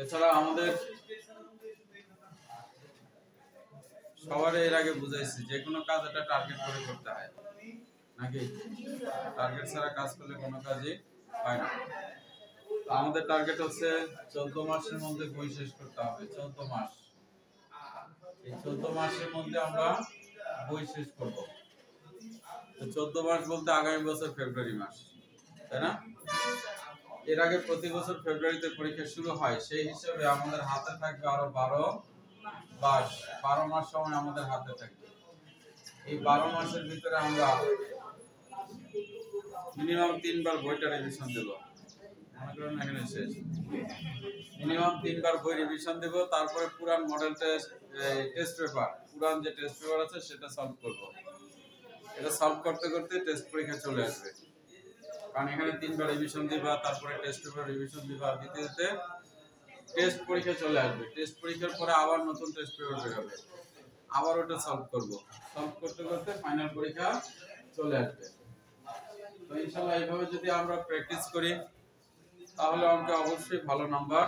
এছাড়া আমাদের সবার এর আগে বুঝাইছি যে কোনো কাজ একটা টার্গেট করে করতে হয় নাকি টার্গেট ছাড়া কাজ করলে কোনো কাজই হয় না। আমাদের টার্গেট হচ্ছে 14 মাসের মধ্যে বই শেষ করতে হবে। 14 মাস, এই 14 মাসের মধ্যে আমরা বই শেষ করব। 14 মাস বলতে আগামী বছর ফেব্রুয়ারি মাস, তাই না? এর আগে প্রতি বছর ফেব্রুয়ারিতে পরীক্ষা শুরু হয়, সেই হিসেবে আমাদের হাতে থাকবে আরো 12 মাস সময় আমাদের হাতে থাকবে। এই 12 মাসের ভিতরে আমরা মিনিমাম 3 বার বইটা রিভিশন দেব। মনে করেন এখানে শেষ, মিনিমাম 3 বার বই রিভিশন দেব। তারপরে পুরান মডেল টেস্ট পেপার, পুরান যে টেস্ট পেপার আছে সেটা সলভ করব। এটা সলভ করতে করতে টেস্ট পরীক্ষা চলে আসবে, কারণ এখানে 3 বার রিভিশন দিবা, তারপরে টেস্ট পেপার রিভিশন দিবা, দিতে দিতে টেস্ট পরীক্ষা চলে আসবে। টেস্ট পরীক্ষার পরে আবার নতুন টেস্ট পেপার বের হবে, আবার ওটা সলভ করব। সলভ করতে করতে ফাইনাল পরীক্ষা চলে আসবে। তো ইনশাআল্লাহ এইভাবে যদি আমরা প্র্যাকটিস করি তাহলে অঙ্কে অবশ্যই ভালো নাম্বার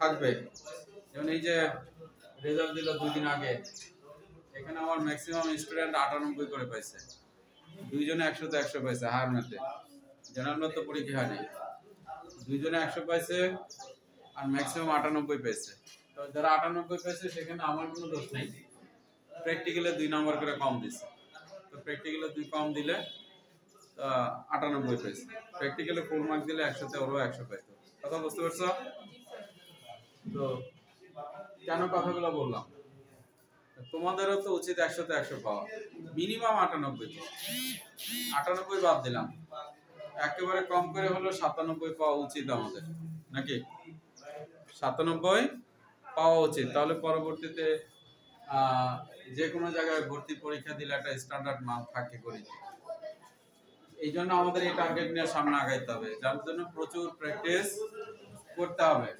থাকবে। যেমন এই যে রেজাল্ট দিল 2 দিন আগে, এখানে আমার ম্যাক্সিমাম স্টুডেন্ট 98 করে পাইছে। দুইজনে 100 তে 100 পাইছে হায়ার ম্যাথে, জেনারেল ম্যাথ তো পরীক্ষা হয়নি। দুইজনে 100 পাইছে আর ম্যাক্সিমাম 98 পাইছে। তো যারা 98 পাইছে সেখানে আমার কোনো দোষ নেই, প্র্যাকটিক্যালে 2 নাম্বার করে কম দিছে। তো প্র্যাকটিক্যালে 2 কম দিলে 98 পাইছে, প্র্যাকটিক্যালে ফুল মার্ক দিলে 100 তে ওরও 100 পাইতো। কথা বুঝতে পারছো? তো কেন কথাগুলো বললাম, তোমাদেরও তো উচিত 100 তে 100 পাওয়া, মিনিমাম 98 বাদ দিলাম, একেবারে কম করে হলো 97 পাওয়া উচিত আমাদের, নাকি 97 পাওয়া উচিত। তাহলে পরবর্তীতে যে কোনো জায়গায় ভর্তি পরীক্ষা দিলে একটা স্ট্যান্ডার্ড মান থাকে করি। এই জন্য আমাদের এই টার্গেট নিয়ে সামনে আগাইতে হবে, যার জন্য প্রচুর প্র্যাকটিস করতে হবে।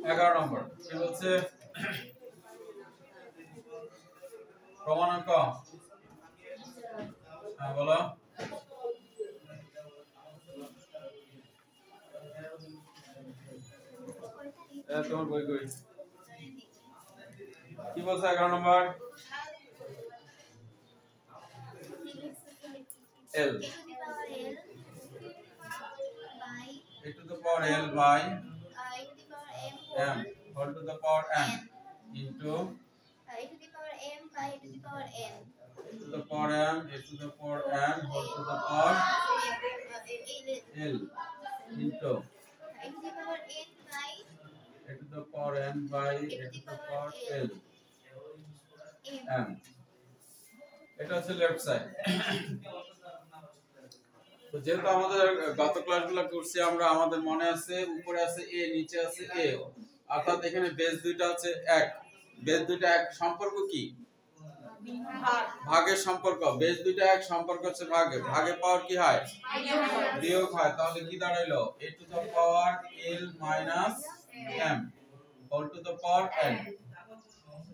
11 নম্বর কি বলছে, প্রমাণাঙ্ক। হ্যাঁ বলো। তোমার বই কই, কি বলছে 11 নম্বর? L a to the power L by m whole to the power n into a to the power m by a to the power n a to the power m a to the power n whole to the power L into a to the power n by a to the power n by a to the power L m। এটা হচ্ছে left side. তো যেহেতু আমাদের গত ক্লাসগুলো করছি আমরা, আমাদের মনে আছে উপরে আছে a, নিচে আছে a, অর্থাৎ এখানে বেস দুইটা আছে 1, বেস দুইটা 1 সম্পর্ক কি? ভাগের সম্পর্ক। বেস দুইটা 1 সম্পর্ক হচ্ছে ভাগে, ভাগে পাওয়ার কি হয়? বিয়োগ হয়। তাহলে কি দাঁড়াইলো? a to the power l minus m whole to the power n।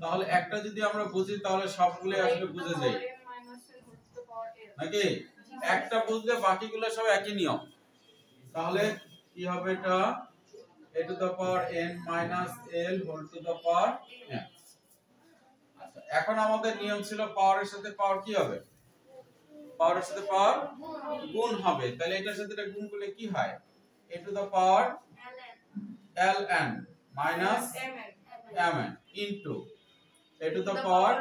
তাহলে একটা যদি আমরা বুঝি তাহলে সবগুলো আসলে বুঝে যাই, নাকি? একটা বুঝলে বাকিগুলো সব একই নিয়ম। তাহলে কি হবে? এটা a to the power n minus l whole to the power n। আচ্ছা, এখন আমাদের নিয়ম ছিল পাওয়ারের সাথে পাওয়ার কি হবে? পাওয়ারের সাথে পাওয়ার গুণ হবে। তাহলে এটার সাথে এটা গুণ করলে কি হয়? a to the power ln minus mn into a to the power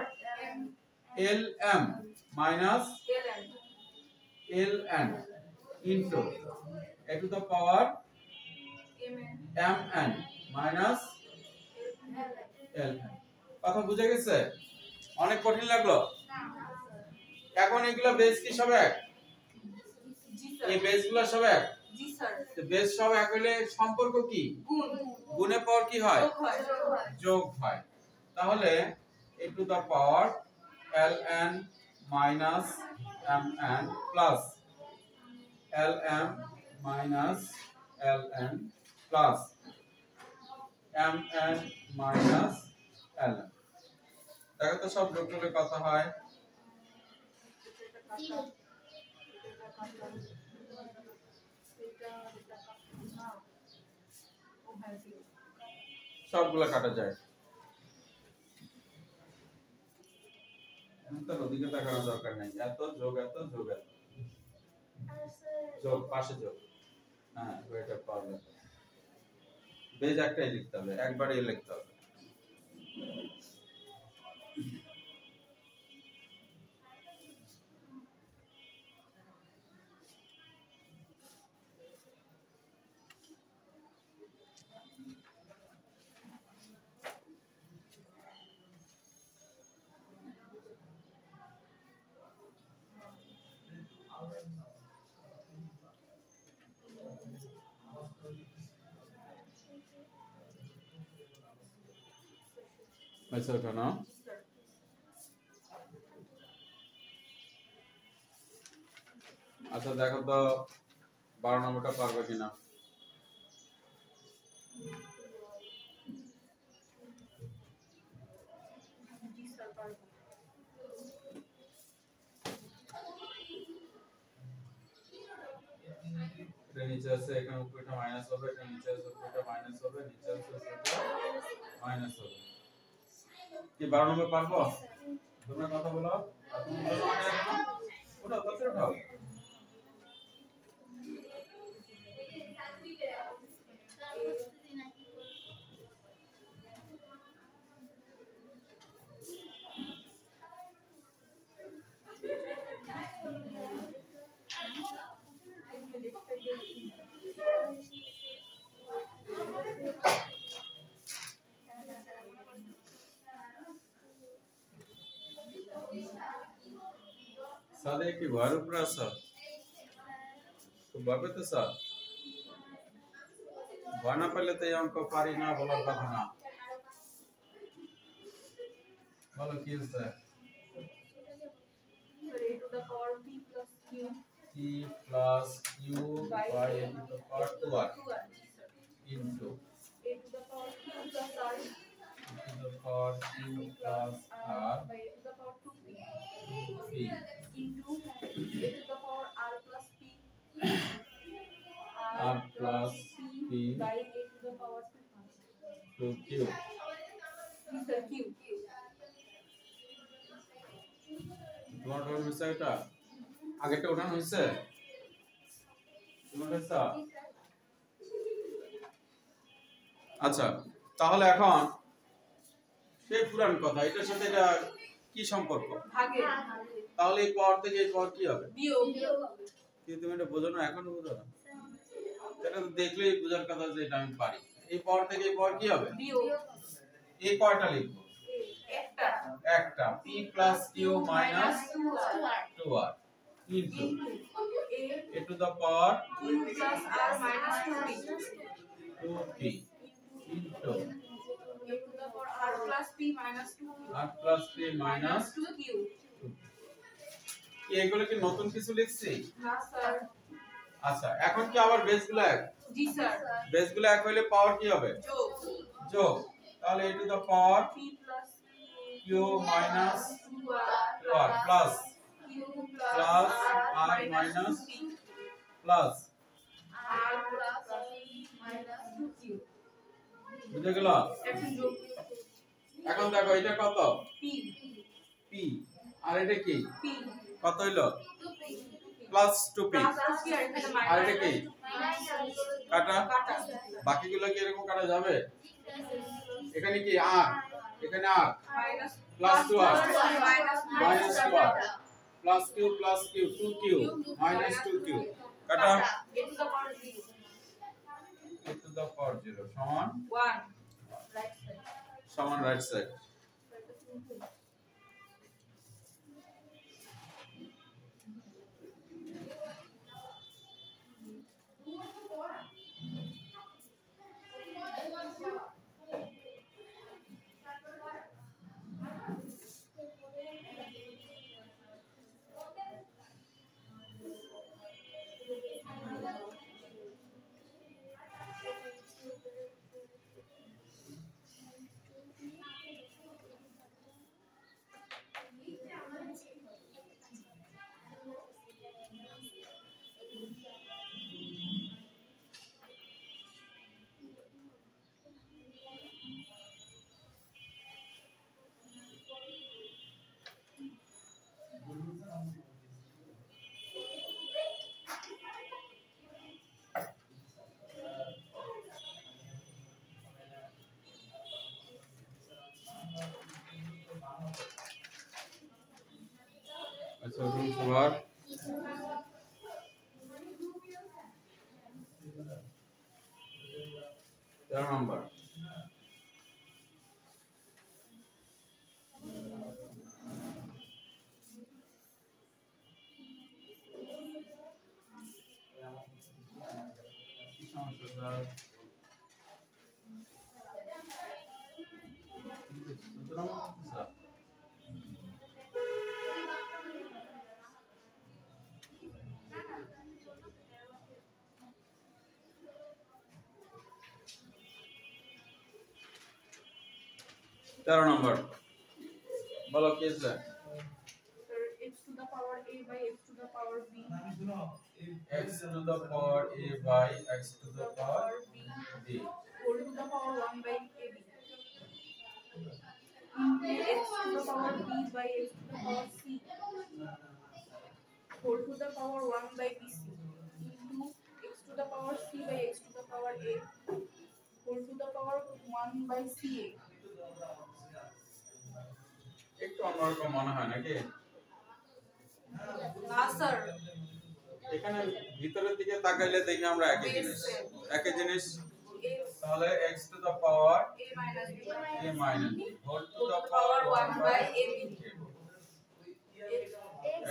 lm minus ln into a to the power mn minus ln। কথা বুঝে গেছে? অনেক কঠিন লাগলো? এখন এগুলা বেস কি সব এক? এই বেসগুলো সব এক? জি স্যার। তো বেস সব এক হলে সম্পর্ক কি? গুণ। গুণে পাওয়ার কি হয়? যোগ হয়। তাহলে a to the power ln minus mn plus lm minus ln plus mn minus ln। দেখো তো সব যোগ করলে কত হয়? সবগুলো কাটা যায়। তার ওদিকে তাকানোর দরকার নাই। এত যোগ এত যোগ এত যোগ পাশে যোগ। হ্যাঁ এটা পারবে। বেজ একটাই লিখতে হবে, একবারই লিখতে হবে। আচ্ছা ওটা না আচ্ছা দেখো তো 12 নম্বরটা পারবে কিনা। এটা নিচে আছে, এখানে উপরেটা মাইনাস হবে, এটা নিচে আছে উপরেটা মাইনাস হবে, নিচে আছে উপরেটা মাইনাস হবে। কি 12 নম্বর পারবো? তোমরা কথা বলো। আর তুমি বলো না কেন? ওটা কত উঠাও? সাদে কি ঘর উপরে আছে? তো বাবা তো স্যার ভয় না পেলে তো এই অঙ্ক পারি না বলার কথা না। বলো কি হচ্ছে? p plus q by a to the power 2r into a to the power q plus r by a to the power 2p into a to the power r plus p by a to the power 2q তোমার ওঠানো হয়েছে? এটা আগেরটা ওঠানো হয়েছে? আচ্ছা তাহলে এখন সেই পুরান কথা, এটার সাথে এটা কি সম্পর্ক? তাহলে এই পাওয়ার থেকে এই পাওয়ার কি হবে? বিয়োগ। কিন্তু তুমি এটা বোঝো না, এখনো বোঝো না? এটা তো দেখলেই বোঝার কথা যে এটা আমি পারি। এই পাওয়ার থেকে এই পাওয়ার কি হবে? বিয়োগ। এই পাওয়ারটা লিখবো একটা p plus q minus 2r into a to the power q plus r minus 2p into a to the power r plus p minus 2q এগুলো কি নতুন কিছু লিখছি? না স্যার। আচ্ছা এখন কি আবার বেসগুলো এক? জি স্যার। বেসগুলো এক হইলে পাওয়ার কি হবে? যোগ। যোগ। তাহলে a to the power p plus q minus 2r plus r minus plus r plus minus 2q বুঝে গেল? এখন দেখো এটা কত? p p আর এটা কি? p কত হইলো? 2p প্লাস 2p আর এটা কি? কাটা। বাকিগুলো কি এরকম কাটা যাবে? এখানে কি r, এখানে r plus 2r minus 2r plus q plus q 2q minus 2q কাটা। a to the power 0 সমান 1 সমান রাইট সাইড। 13 নম্বর। কি সমস্যা স্যার? 17 নম্বর স্যার। তেরো নম্বর বলো কি আছে? x to the power a by x to the power b x to the power a by x to the power b whole to the power 1 by ab x to the power b by x to the power c whole to the power 1 by bc into x to the power c by x to the power a whole to the power 1 by ca. একটু অন্যরকম মনে হয় নাকি? না sir, এখানে ভিতরের দিকে তাকাইলে দেখি আমরা একই জিনিস। তাহলে x to the power a minus b whole to the power 1 by ab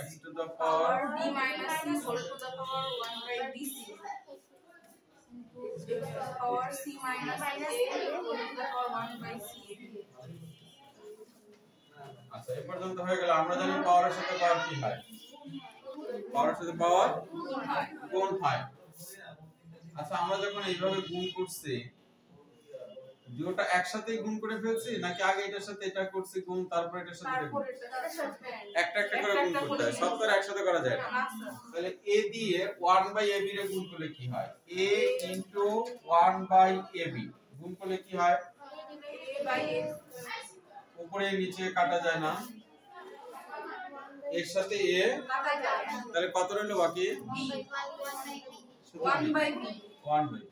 x to the power b minus c whole to the power 1 by bc x to the power c minus a whole to the power 1 by ca. আচ্ছা এই পর্যন্ত হয়ে গেল। আমরা জানি পাওয়ারের সাথে পাওয়ার কি হয়? পাওয়ারের সাথে পাওয়ার গুণ হয়। আচ্ছা আমরা যখন এইভাবে গুণ করছি দুটোটা একসাথেই গুণ করে ফেলছি নাকি আগে এটার সাথে এটা করছি গুণ তারপর এটার সাথে এটা গুণ? একটা একটা করে গুণ করতে হয়, সব তো আর একসাথে করা যায় না। তাহলে a দিয়ে 1 বাই ab রে গুণ করলে কি হয়? a 1 বাই ab গুণ করলে কি হয়? a by a উপরে নিচে কাটা যায় না, এর সাথে a কাটা যায়, তাহলে কত রইল বাকি? b 1 by b 1 by.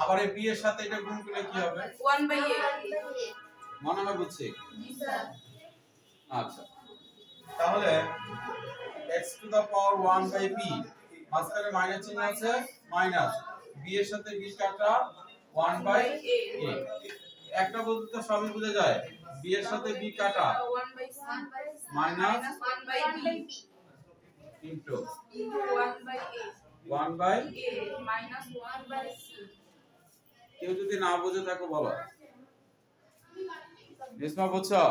আবার এই b এর সাথে এটা গুণ করলে কি হবে? 1 by a মনে হয় বুঝছি? জি স্যার। আচ্ছা তাহলে x to the power 1 by b মাঝখানে মাইনাস চিহ্ন আছে, মাইনাস b এর সাথে b কাটা 1 বাই a। একটা বলতে তো সবই বুঝে যায়, b এর সাথে b কাটা 1 by c minus 1 by b into 1 by a 1 by. a minus 1 by c. কেউ যদি না বুঝে থাকো বলো। রেশমা বুঝছো?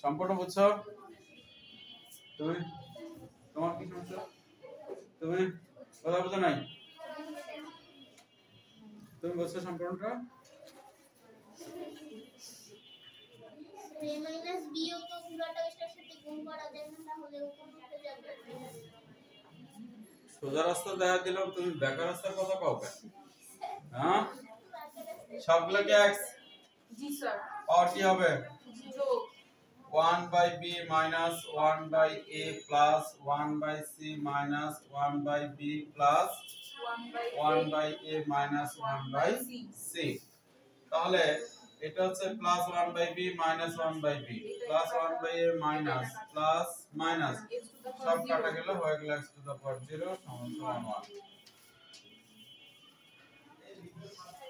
সম্পূর্ণ বুঝছো? তুমি তোমার কি সমস্যা? তুমি কথা বুঝো নাই? তুমি বুঝছো সম্পূর্ণটা? a minus b ও তো পুরোটা এটার সাথে গুণ করা যায় না, তাহলে উপর উঠে যাবে। সোজা রাস্তা দেখা দিলাম, তুমি বেকার রাস্তার কথা কও কেন? হ্যাঁ সবগুলোকে x জি স্যার। পাওয়ার কি হবে? যোগ 1 by b minus 1 by a plus 1 by c minus 1 by b plus 1 by a minus 1 by c। তাহলে এটা হচ্ছে plus 1 by b minus 1 by b plus 1 by a minus plus minus সব কাটা গেল, হয়ে গেল x টু দা পাওয়ার 0 সমান সমান 1।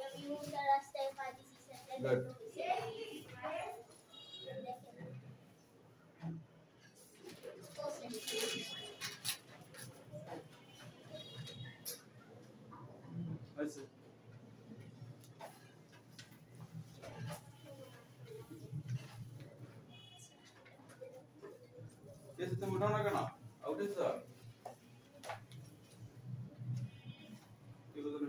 আমি উল্টা রাস্তায় পা দিছি স্যার। Good. আচ্ছা এসে তুমি উঠাও না কেন? উঠেছ কি বলতো?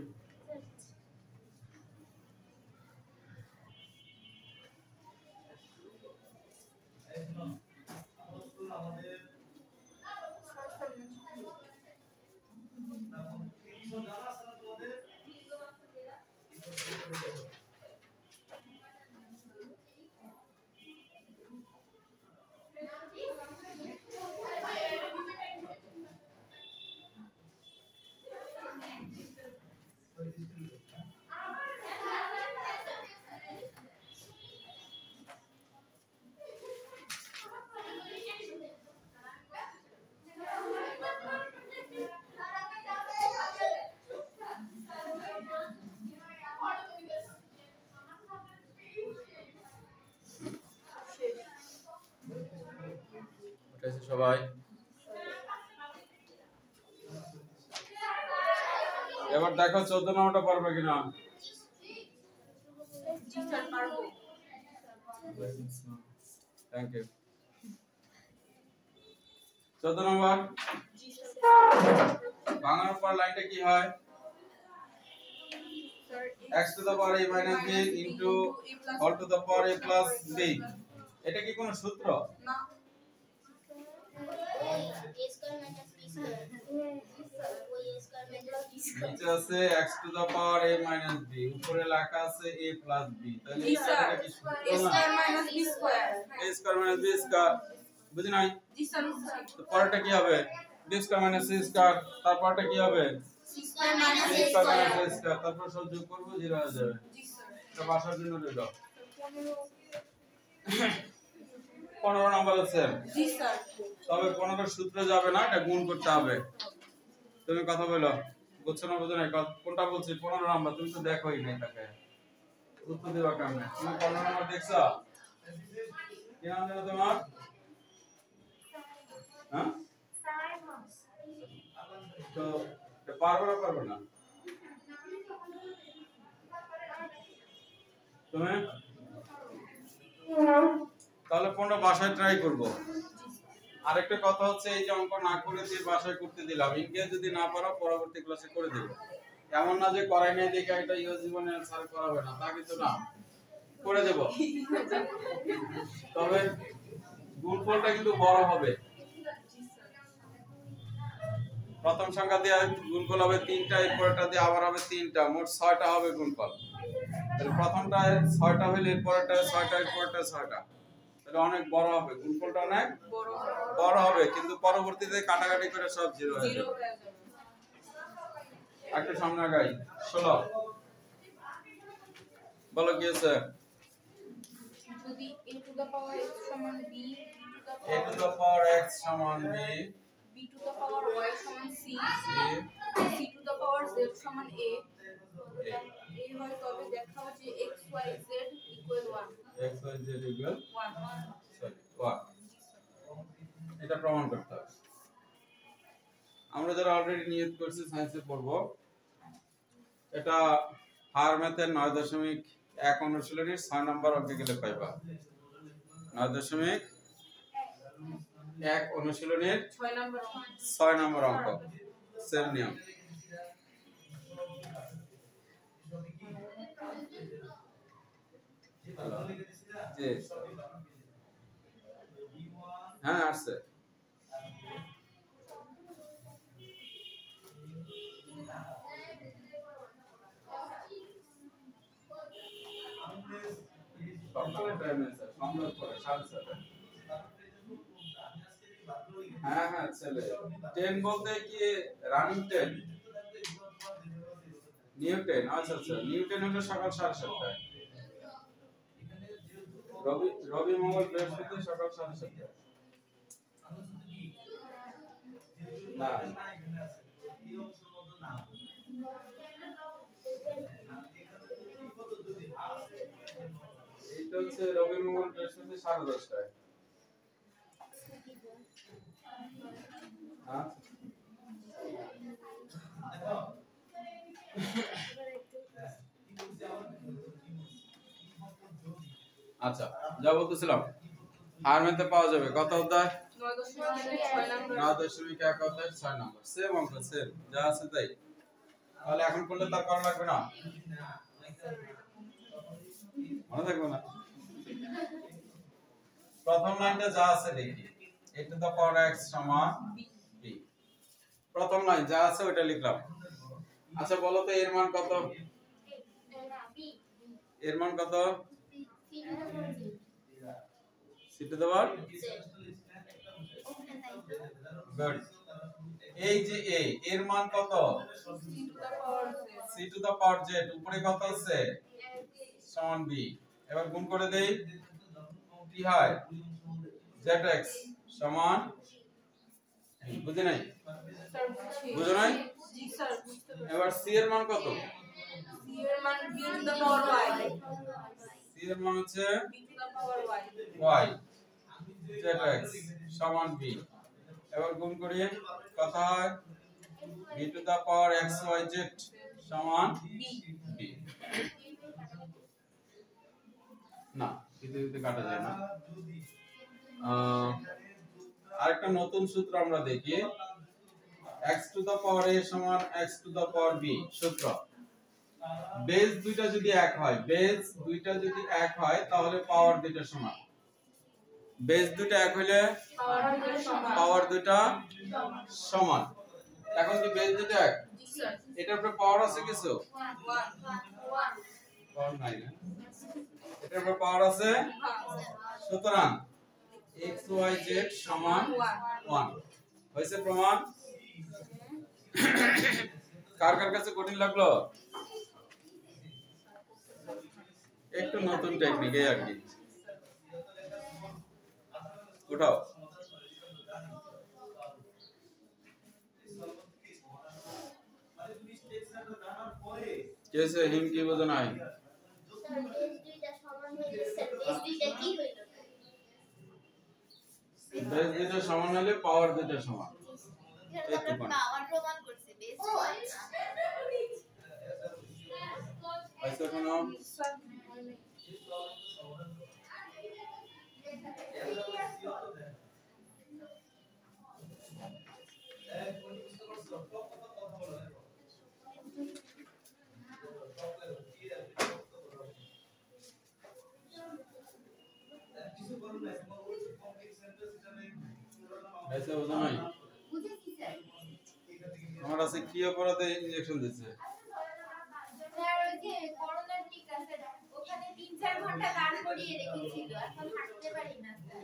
সবাই? এবার দেখো 14 নম্বরটা পারবে কিনা। জি স্যার পারবো। Thank you. 14 নম্বর জি স্যার। ভাঙার পর লাইনটা কি হয়? Sir x to the power a minus b into all to the power a plus b। এটা কি কোনো সূত্র? না। a square minus b square ওই a square minus b square নিচে আছে x to the power a minus b, উপরে লেখা আছে a plus b। তাহলে জি স্যার। এটা কি সূত্র a না? Square minus b square. a square minus b square, বুঝি নাই? জি স্যার। তো পরেরটা কি হবে? b square minus c square, তারপরটা কি হবে? c square minus c a square square. minus a square, তারপর সব যোগ করব 0 হয়ে যাবে। জি স্যার। এটা বাসার জন্য রইল। 15 নম্বর আছে। জি স্যার। তবে 15 সূত্রে যাবে না, এটা গুণ করতে হবে। তুমি কথা বলো, বুঝছো না বুঝো না? কোনটা বলছি? 15 নাম্বার। তুমি তো দেখোই নাই তাকে, উত্তর দিবা কেমনে? তুমি 15 নাম্বার দেখছো? কি নাম জানো তোমার? হ্যাঁ, তো এটা পারবে না পারবে না? তুমি তাহলে 15 বাসায় ট্রাই করব। আরেকটা কথা হচ্ছে, এই যে অঙ্ক না করে দিয়ে বাসায় করতে দিলাম, ইনকেস যদি না পারো পরবর্তী ক্লাসে করে দেব। এমন না যে করাই নাই দেখে এটা ইউ জীবনে স্যার করাবে না, তা কিন্তু না, করে দেব। তবে গুণফলটা কিন্তু বড় হবে। প্রথম সংখ্যা দিয়ে গুণফল হবে 3টা, এরপরটা দিয়ে আবার হবে 3টা, মোট 6টা হবে গুণফল। তাহলে প্রথমটায় 6টা হইলে এরপরটা 6টা, এরপরটা 6টা, তাহলে অনেক বড় হবে, গুণফলটা অনেক বড় হবে, কিন্তু পরবর্তীতে কাটাকাটি করে সব 0 হয়ে যাবে। একটা সামনে গাই 16 বলো কি আছে? যদি a to the power x সমান b, a to the power x সমান b, b to the power y সমান c, c c to the power z সমান a, এই হয় তবে দেখাও যে x y z equal 1। x y z equal 1। 1, এটা প্রমাণ করতে হবে। আমরা যারা অলরেডি নিয়ত করছি সায়েন্সে পড়ব, এটা হার ম্যাথের 9.1 অনুশীলনীর 6 নম্বর অঙ্কে গেলে পাইবা। 9.1 অনুশীলনীর 6 নম্বর অঙ্ক, সেম নিয়ম। জি হ্যাঁ আসছে। সকালে টাইম আছে, সন্ধ্যার পরে 7:30। হ্যাঁ হ্যাঁ ছেলে 10 বলতে কি রানিং 10, নিউ 10। আচ্ছা আচ্ছা, নিউ 10 হলো সকাল 7:30টায়। রবি মঙ্গল বৃহস্পতি সকাল 7:30টায়। না এটা হচ্ছে রবি মঙ্গল বৃহস্পতি 10:30টায়। আচ্ছা যা বলতেছিলাম, হার ম্যাথে পাওয়া যাবে কত অধ্যায়? 9.1 অধ্যায় 6 নম্বর, সেম অঙ্ক, সেম যা আছে তাই। তাহলে এখন করলে তার করা লাগবে না, মনে থাকবে না। প্রথম লাইনটা যা আছে দেখি, a to the power x সমান b। প্রথম লাইন যা আছে ওটা লিখলাম। আচ্ছা বলো তো এর মান কত? এর মান কত? c to the power good. এই যে a এর মান কত? c to the power z, উপরে কত আছে? সমান b। এবার গুণ করে দেই, কি হয়? zx সমান, বুঝি নাই? বুঝো নাই? জি স্যার। এবার c এর মান কত? c এর মান b to the power y, c এর মান হচ্ছে b to the power y, y, zx সমান b। এবার গুণ করি কত হয় b to the power xyz সমান b। না দিতে কাটা যায় না। আরেকটা নতুন সূত্র আমরা দেখি x to the power a সমান x to the power b। সূত্র বেস দুইটা যদি এক হয়, বেস দুইটা যদি এক হয় তাহলে পাওয়ার দুইটা সমান। বেস দুইটা এক হইলে পাওয়ার দুইটা সমান। এখন কি বেস দুইটা এক? এটার উপরে পাওয়ার আছে কিছু? পাওয়ার নাই না, এটার উপরে পাওয়ার আছে। সুতরাং xyz সমান 1 হইছে প্রমাণ। কার কার কাছে কঠিন লাগলো? একটু নতুন টেকনিক এই আর কি। উঠাও कैसे हिम की वजन आई স্যার বেস দুইটা সমান হইলে স্যার বেস দুইটা কি হইল? बेस দুইটা সমান হলে পাওয়ার দুইটা সমান। এখানে আমরা পাওয়ার প্রমাণ করছি বেস ऐसे কোনো ऐसे वजन आई বুঝেছি স্যার। আমার আছে কি অপরাধে ইনজেকশন দিছে? স্যার ওই যে করোনার টিকা স্যার ওখানে 3-4 ঘন্টা গান করিয়ে রেখেছিল, এখন হাঁটতে পারি না স্যার।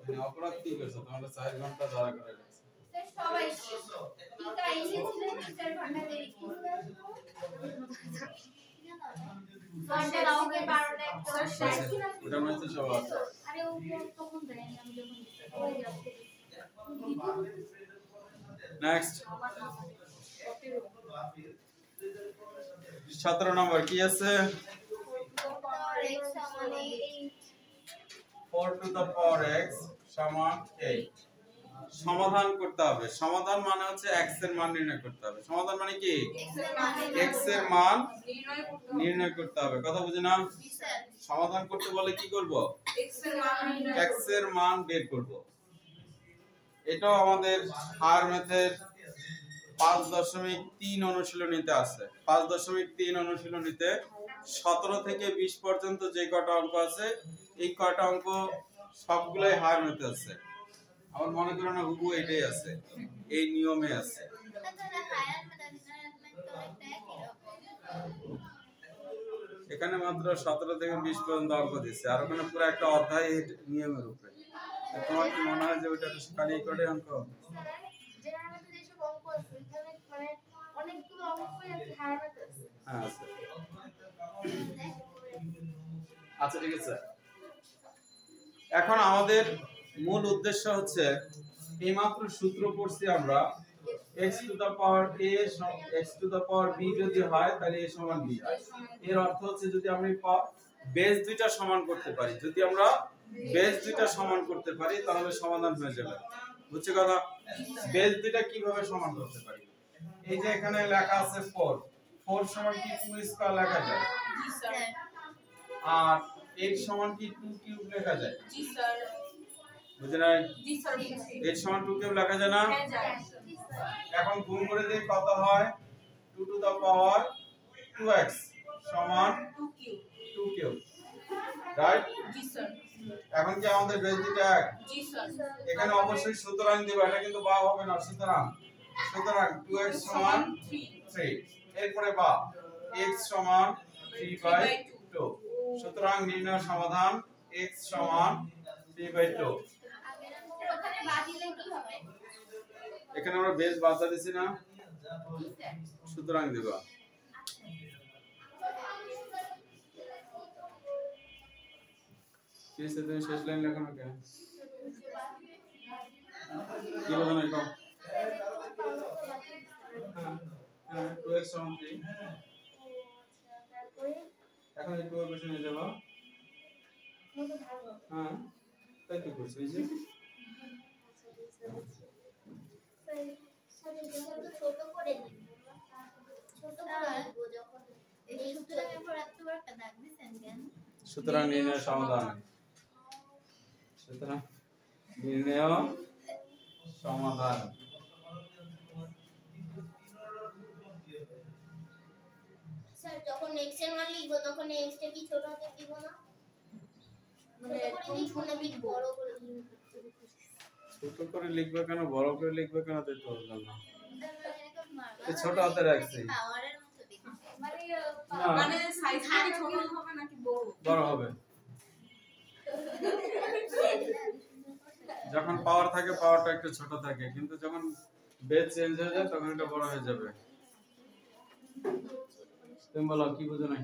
মানে অপরাধ কি করছে? তোমরা 4 ঘন্টা দাঁড়া করে রাখছে। স্যার সবাই টিকা এনেছিলেন 3-4 ঘন্টা দেরি করে। ঘন্টা আমাকে 12টা একটা ওটা মধ্যে সব আছে। আরে ও তখন দেয়নি আমি যখন নেক্সট 17 নম্বর কি আছে? 4 টু দ্য পাওয়ার x সমান 8। সমাধান করতে হবে। সমাধান মানে হচ্ছে x এর মান নির্ণয় করতে হবে। সমাধান মানে কি? x এর মান নির্ণয় করতে হবে। কথা বুঝি না? সমাধান করতে বলে কি করব? x এর মান বের করব। এটাও আমাদের হার মেথের 5.3 অনুশীলনীতে আছে। 5.3 অনুশীলনীতে 17 থেকে 20 পর্যন্ত যে কটা অঙ্ক আছে এই কটা অঙ্ক সবগুলাই হার মেথে আছে। আমার মনে করো না হুবহু এটাই আছে, এই নিয়মে আছে। এখানে মাত্র 17 থেকে 20 পর্যন্ত অঙ্ক দিচ্ছে, আর ওখানে পুরো একটা অধ্যায় এই নিয়মের উপরে। তোমার কি মনে হয় যে ওইটা খালি এই কটাই অঙ্ক? হ্যাঁ আছে। আচ্ছা ঠিক আছে। এখন আমাদের মূল উদ্দেশ্য হচ্ছে এইমাত্র সূত্র পড়ছি আমরা x to the power a x to the power b যদি হয় তাহলে a সমান b হয়। এর অর্থ হচ্ছে যদি আমরা বেস দুইটা সমান করতে পারি, যদি আমরা বেস দুইটা সমান করতে পারি তাহলে সমাধান হয়ে যাবে। বুঝছো কথা? বেস দুইটা কিভাবে সমান করতে পারি? এই যে এখানে লেখা আছে 4 4 সমান কি 2 স্কয়ার লেখা যায়? জি স্যার। আর 8 সমান কি 2 কিউব লেখা যায়? জি স্যার। বুঝে নাই? জি স্যার। 8 সমান 2 কিউব লেখা যায় না? হ্যাঁ যায়। এখন গুণ করে দিই কত হয়? 2 টু দা পাওয়ার 2x সমান 2 কিউব। 2 cube, right? জি স্যার। এখন কি আমাদের বেস দুইটা এক? জি স্যার। এখানে অবশ্যই সুতরাং দিব, এটা কিন্তু বা হবে না। সুতরাং 2x সমান 3। এরপরে বা x সমান 3/2। সুতরাং নির্ণয় সমাধান x সমান 3/2। ওখানে বাদিলে কি হবে? এখানে আমরা বেস বাদ দিছি না, সুতরাং দেবা। কিসে তুমি শেষ লাইন লেখো না কেন? কি বলো না কম? হ্যাঁ 2x সমান 3। এখন এই 2 এর পাশে নিয়ে যাবা। হ্যাঁ তাই তো করছি এই যে ছোট করে লিখবো ছোট করে লিখবো যখন এই সুতরাং এরপর এত বড় একটা দাগ দিছেন কেন সুতরাং নির্ণয় সমাধান সুতরাং নির্ণয় সমাধান স্যার যখন x এর মান লিখবো তখন x টা কি ছোট হাতে দিব না মানে কোন ছোট লিখবো বড় করে ছোট করে লিখবে কেন বড় করে লিখবে কেন তো বললাম না এই ছোট হাতে রাখছি পাওয়ারের মতো দেখতে না মানে সাইজটা কি ছোট হবে নাকি বড় বড় হবে যখন পাওয়ার থাকে পাওয়ারটা একটু ছোট থাকে কিন্তু যখন বেস চেঞ্জ হয়ে যায় তখন এটা বড় হয়ে যাবে তুমি বলো কি বুঝো নাই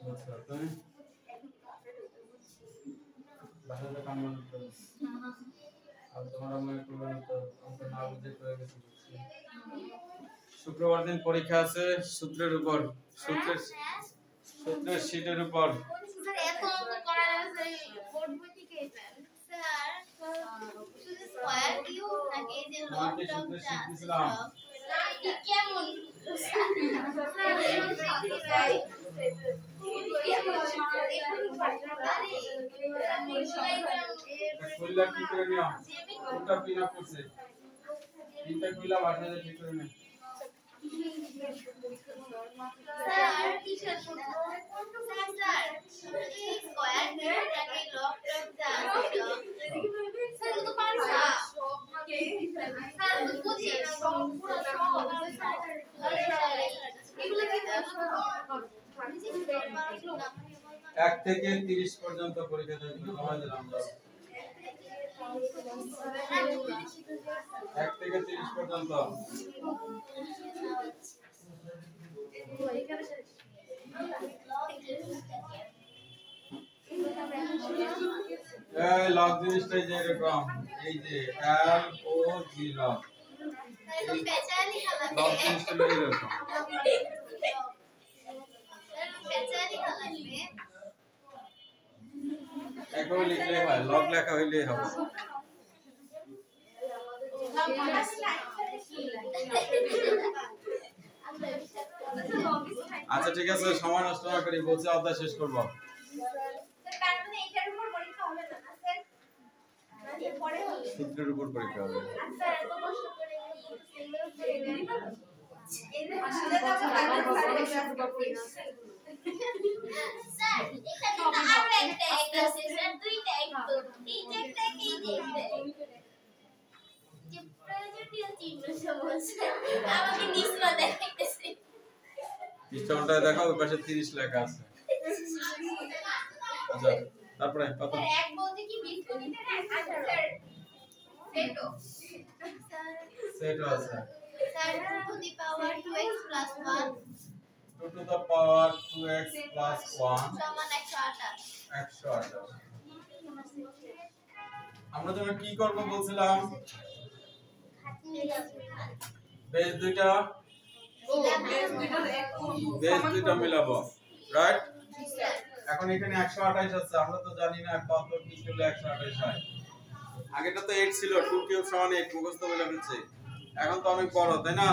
আচ্ছা তুমি বাসাতে কাম করতে আর তোমার আমি করবেন তো আমরা না বুঝে করে গেছি শুক্রবার দিন পরীক্ষা আছে সূত্রের উপর সূত্রের শীটের উপর স্যার এত অঙ্ক করা যাবে বোর্ড বই থেকে স্যার শুধু স্কয়ার কিউ নাকি এই যে লগ টগ যা আছে কেমন কইলা কি করে নিও কোনটা পিনা করছে তিনটা কইলা বাসায় ঠিক করে নিও sir teacher sir square cube নাকি লগ টগ যা আছে স্যার তো পারছা স্যার তো বুঝি না পুরো সব এগুলো কি 1 থেকে 30 পর্যন্ত পরীক্ষা থাকবে সময় দিলাম আমরা 1 থেকে 30 পর্যন্ত এই লগ জিনিসটাই যে এরকম এই যে L O G লগ এই পেছালি খালা লগ জিনিসটা এরকম পেছালি খালা একবার লিখলে হয় লগ লেখা হইলেই হবে আচ্ছা ঠিক আছে সময় নষ্ট না করি বলছি অধ্যায় শেষ করব সূত্রের উপর পরীক্ষা হবে স্যার এখানে আরো একটা এক আছে স্যার দুইটা একটু এই যে একটা এই যে একটা যে প্রয়োজনীয় চিহ্ন সমস্যা আমাকে নিচলা দেখাইতেছে পিছনটা দেখো ওই পাশে 30 লেখা আছে আচ্ছা তারপরে কত এক বলতে কি বীজগণিতের 18 সেটো সেট আছে sir two the power 2x 1 2 to the power 2x plus 1 সমান 128 আমরা যখন কি করব বলছিলাম বেস দুইটা মিলাবো রাইট এখন এখানে 128 আছে আমরা তো জানি না কত কি করলে 128 হয় আগেটা তো 8 ছিল 2 কিউব সমান 8 মুখস্থ বলে ফেলছি এখন তো অনেক বড় তাই না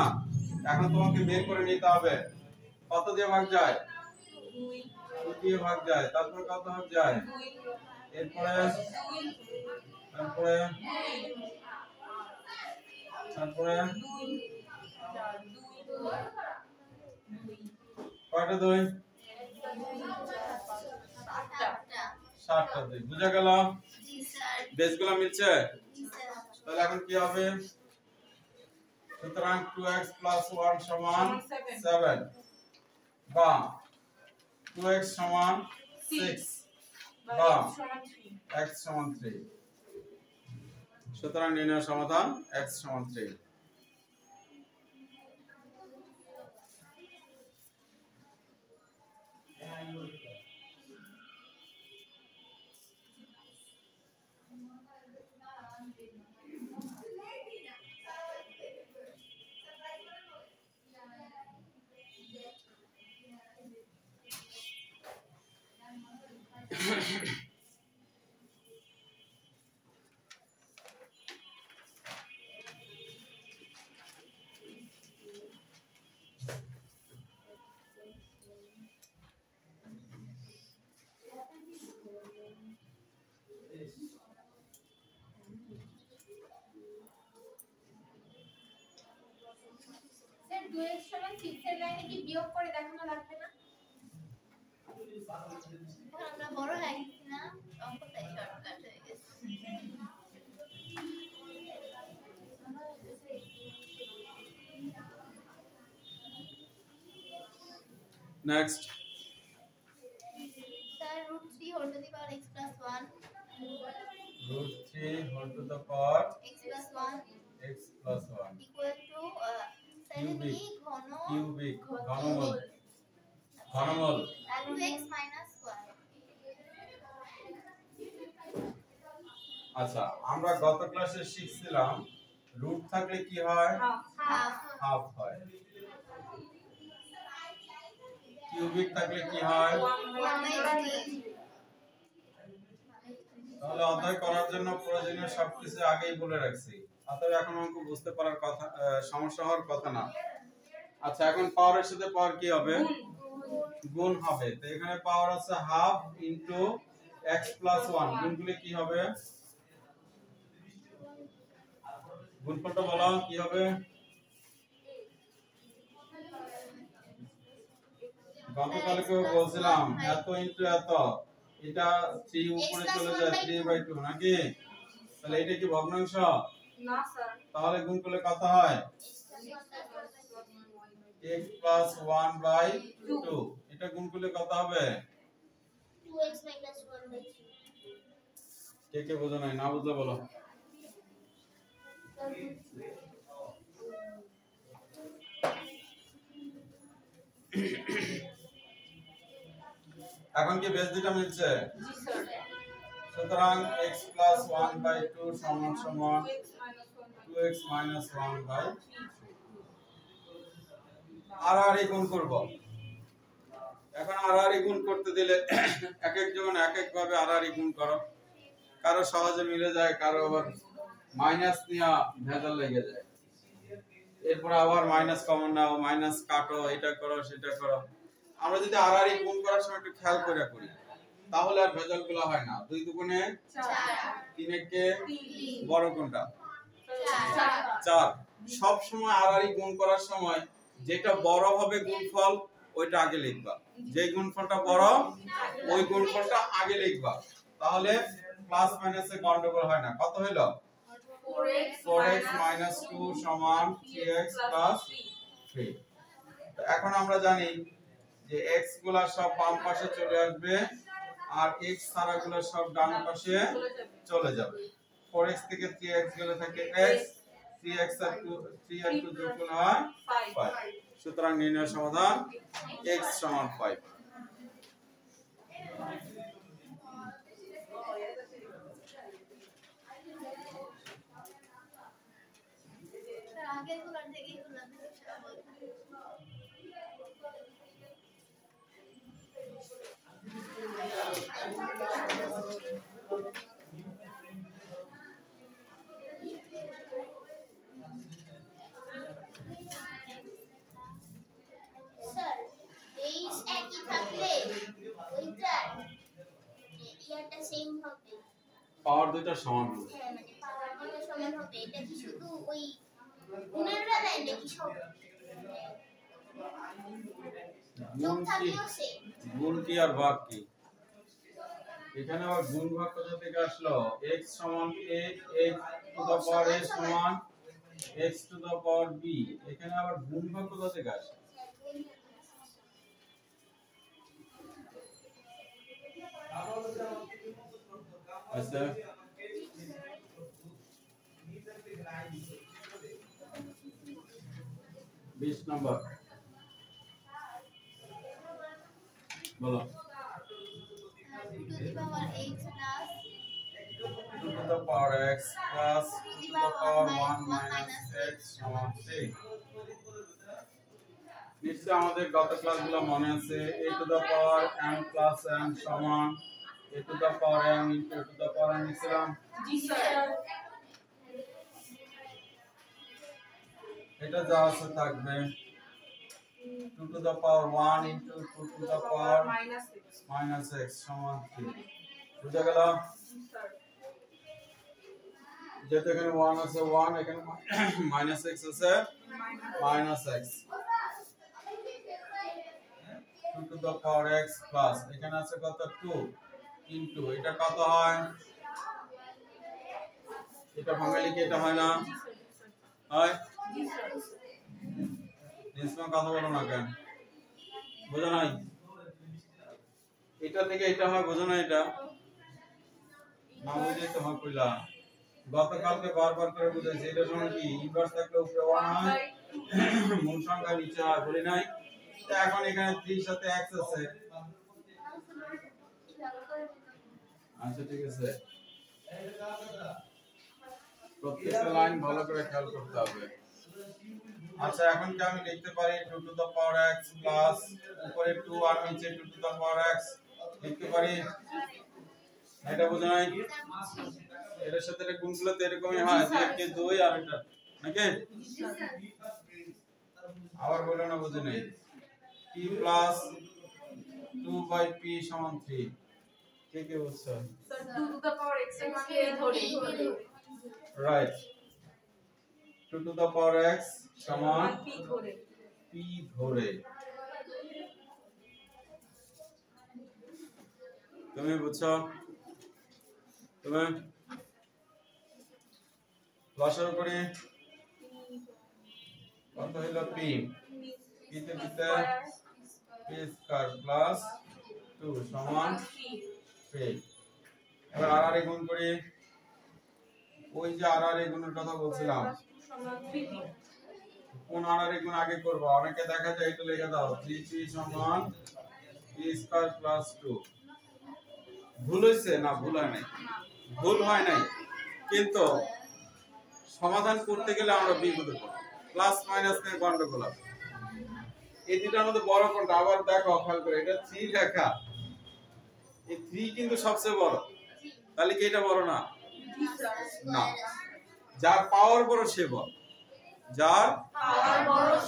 এখন তোমাকে বের করে নিতে হবে কত দিয়ে ভাগ যায় 2 দিয়ে ভাগ যায় তারপর কত ভাগ যায় এরপরে তারপরে কয়টা দুই 7টা দুই বুঝা গেল জি স্যার বেসগুলো মিলছে জি স্যার তাহলে এখন কি হবে সুতরাং 2x 1 সমান 7 বা 2x সমান 6 বা x সমান 3 সুতরাং নির্ণয় সমাধান x সমান 3 সমান 6 এর লাইনে কি বিয়োগ করে দেখানো লাগবে না? আমরা বড় হয়ে গেছি না, অঙ্কটাই শর্টকাট হয়ে গেছে। Next sir √3 whole to the power x plus 1 √3 whole to the power x plus 1 equal to cubic cubic ঘনমূল 2x minus 1। আচ্ছা, আমরা গত ক্লাসে শিখছিলাম রুট থাকলে কি হয়? হাফ হাফ হয়। কিউবিক থাকলে কি হয়? 1/3। তাহলে অধ্যায় করার জন্য প্রয়োজনীয় সবকিছু আগেই বলে রাখছি। অতএব এখন অঙ্ক বুঝতে পারার কথা, সমস্যা হওয়ার কথা না। আচ্ছা, এখন পাওয়ারের সাথে পাওয়ার কি হবে? গুণ হবে। তো এখানে পাওয়ার আছে হাফ ইনটু x প্লাস 1, গুণ করলে কি হবে? গুণফলটা বলো কি হবে? গতকালকেও বলছিলাম এত ইনটু এত, এটা 3 উপরে চলে যায় 3/2 নাকি? তাহলে এটা কি ভগ্নাংশ? না স্যার। তাহলে গুণ করলে কত হয়? x plus 1/2। এটা গুণ করলে কত হবে? 2x minus 1/3। কে কে বোঝো নাই? না বুঝলে বলো। এখন কি বেস দুটো মিলছে? জি স্যার। সুতরাং x plus 1/2 সমান সমান 2x minus 1/3। 2x minus 1/3। আর গুণ করব। এখন আর গুণ করতে দিলে এক একজন এক এক ভাবে আর গুণ করো। কারো সহজে মিলে যায়, কারো আবার মাইনাস নিয়ে ভেজাল লেগে যায়। এরপর আবার মাইনাস কমন নাও, মাইনাস কাটো, এটা করো সেটা করো। আমরা যদি আর গুণ করার সময় একটু খেয়াল করে করি, তাহলে আর ভেজালগুলো হয় না। 2 দুগুণে 4 3 কে 3 বড় কোনটা? 4 4। সব সময় আর গুণ করার সময় যেটা বড় হবে গুণফল ওইটা আগে লিখবা। যে গুণফলটা বড় ওই গুণফলটা আগে লিখবা। তাহলে প্লাস মাইনাসে গন্ডগোল হয় না। কত হলো? 4x minus 2 সমান 3x plus 3। তো এখন আমরা জানি যে x গুলা সব বাম পাশে চলে আসবে আর x ছাড়া গুলো সব ডান পাশে চলে যাবে। 4x থেকে 3x গেলে থাকে x, 3x আর 3 আর 2 যোগ করলে হয় 5। সুতরাং নির্ণয় সমাধান x সমান 5। আগের গুলার থেকেই করলাম। স্যার এই একই থাকলে ওইটার ইয়াটা সেম হবে। পাওয়ার দুইটা সমান হবে। হ্যাঁ, মানে পাওয়ার দুটো সমান হবে। এটা কি শুধু ওই গুণের বেলায় নাকি সব যোগ থাকলেও সেম? গুণ কি আর ভাগ কি? এখানে আবার গুণ ভাগ কোথা থেকে আসলো? x সমান a, x to the power a সমান x to the power b। এখানে আবার গুণ ভাগ কোথা থেকে আসে? আচ্ছা, 20 নম্বর বলো। 2 to the power x plus 2 to the power x plus 2 to the power 1 minus x সমান 3। নিশ্চয় আমাদের গত ক্লাসগুলো মনে আছে। a to the power m plus n সমান a to the power m into a to the power n লিখছিলাম। জি স্যার। এটা যা আছে থাকবে 2 to the power 1 into 2 to the power minus x সমান 3। বুঝা গেল? যেহেতু এখানে 1 আছে 1, এখানে minus x আছে minus x। 2 two the power x plus এখানে আছে কত 2 ইনটু এটা কত হয় এটা ভাঙলে কি এটা হয় না হয় নিশ্চয় কথা বলো না কেন বুঝো নাই এটা থেকে এটা হয় বুঝো না এটা না বুঝে তো হয় কইলা গতকালকে বারবার করে বুঝাইছি এটা সমান কি ইনভার্স থাকলে উপরে 1 হয় মূল সংখ্যা নিচে হয় বলি নাই তো এখন এখানে 3 এর সাথে x আছে আচ্ছা ঠিক আছে প্রত্যেকটা লাইন ভালো করে খেয়াল করতে হবে আচ্ছা এখন কি আমি লিখতে পারি 2 two the power x plus উপরে 2 আর নিচে 2 টু দ্য পাওয়ার x লিখতে পারি এটা বুঝো নাই এর সাথে এটা গুণ করলে তো এরকমই হয় যে কে 2 আর এটা নাকি আবার বলো না বুঝে নাই p প্লাস 2 বাই p সমান 3 কে কে বুঝছো sir 2 two the power x এর মানে ধরি right 2 two the power x সমান p ধরে p ধরে তুমি বুঝছো তুমি লসার করে কত হলো p p তে দিতে p স্কয়ার প্লাস 2 সমান 3 এবার আর গুণ করি ওই যে আর গুণের কথা বলছিলাম সমান 3p কোন আর গুণ আগে করব অনেকে দেখা যায় এটা লিখে দাও 3p সমান p স্কয়ার প্লাস 2 ভুল হইছে না ভুল হয় নাই ভুল হয় নাই কিন্তু সমাধান করতে গেলে আমরা বিপদে পড়ি প্লাস মাইনাস নিয়ে গন্ডগোল হবে এই দুটার মধ্যে বড় কোনটা আবার দেখো খেয়াল করে এটা 3 লেখা এই 3 কিন্তু সবচেয়ে বড় তাহলে কি এটা বড় না না যার পাওয়ার বড় সে বড় যার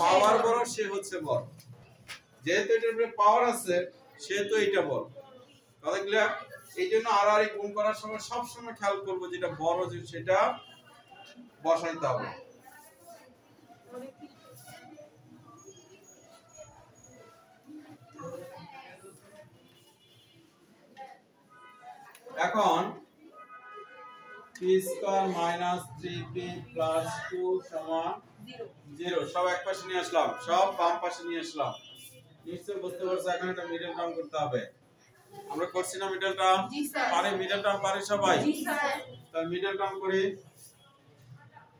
পাওয়ার বড় সে হচ্ছে বড় যেহেতু এটার পাওয়ার আছে সেহেতু এটা বড় কথা ক্লিয়ার এই জন্য আর গুণ করার সময় সব সময় খেয়াল করব যেটা বড় যে সেটা বসাইতে হবে এখন p square minus 3p plus 2 সমান 0 সব এক পাশে নিয়ে আসলাম সব বাম পাশে নিয়ে আসলাম নিশ্চয় বুঝতে পারছো এখন এটা মিডল টার্ম করতে হবে আমরা করছি না মিডল টার্ম পারে মিডল টার্ম পারে সবাই জি স্যার তাহলে মিডল টার্ম করি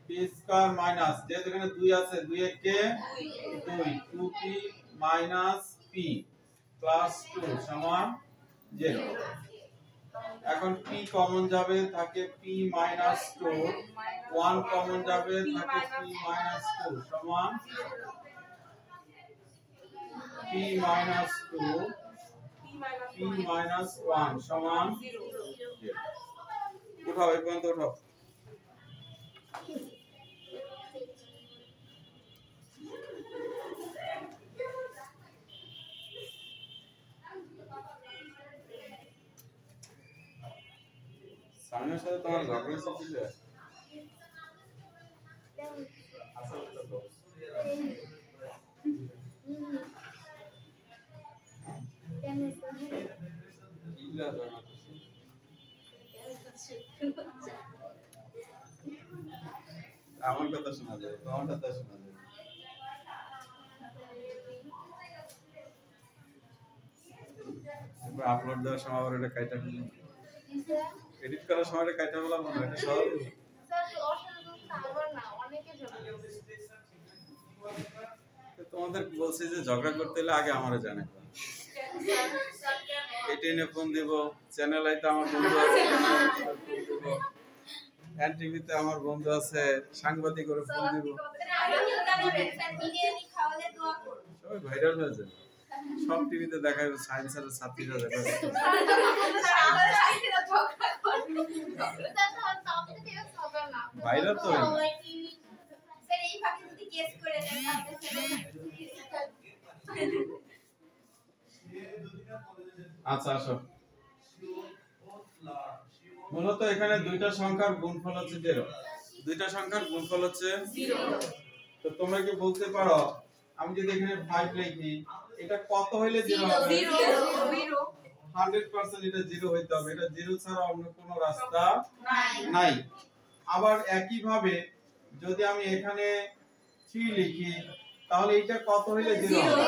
p স্কয়ার মাইনাস যেহেতু এখানে 2 আছে 2 এর কে 2 2p মাইনাস p প্লাস 2 সমান 0 এখন p কমন যাবে থাকে p মাইনাস 2 1 কমন যাবে থাকে p মাইনাস 2 সমান p মাইনাস 2 p মাইনাস 1 সমান 0 উঠাও এই পর্যন্ত উঠাও সামনের সাথে তোমার ঝগড়া হচ্ছে আসলে তো ইলা জানা আমার কথা শোনা যায় তোমার কথা শোনা যায় আপলোড দেওয়ার সময় আবার এটা কাইটা ফেলি এডিট করার সময় এটা কাইটা ফেলা মনে হয় এটা সহজ তোমাদের বলছি যে ঝগড়া করতে হলে আগে আমারে জানে এটিএনে ফোন দিব চ্যানেল আইতে আমার বন্ধু আছে এনটিভিতে আমার বন্ধু আছে সাংবাদিক করে ফোন দিব সবাই ভাইরাল হয়ে যাবে সব টিভিতে দেখায় সায়েন্সের ছাত্রীরা দেখায় ভাইরাল তো আচ্ছা আসো মূলত এখানে দুইটা সংখ্যার গুণফল হচ্ছে 0 দুইটা সংখ্যার গুণফল হচ্ছে 0 তো তোমরা কি বলতে পারো আমি যদি এখানে 5 লিখি এটা কত হইলে 0 হবে? 0 100% এটা 0 হইতে হবে, এটা 0 ছাড়া অন্য কোনো রাস্তা নাই। আবার একই ভাবে যদি আমি এখানে 3 লিখি তাহলে এটা কত হইলে 0 হবে?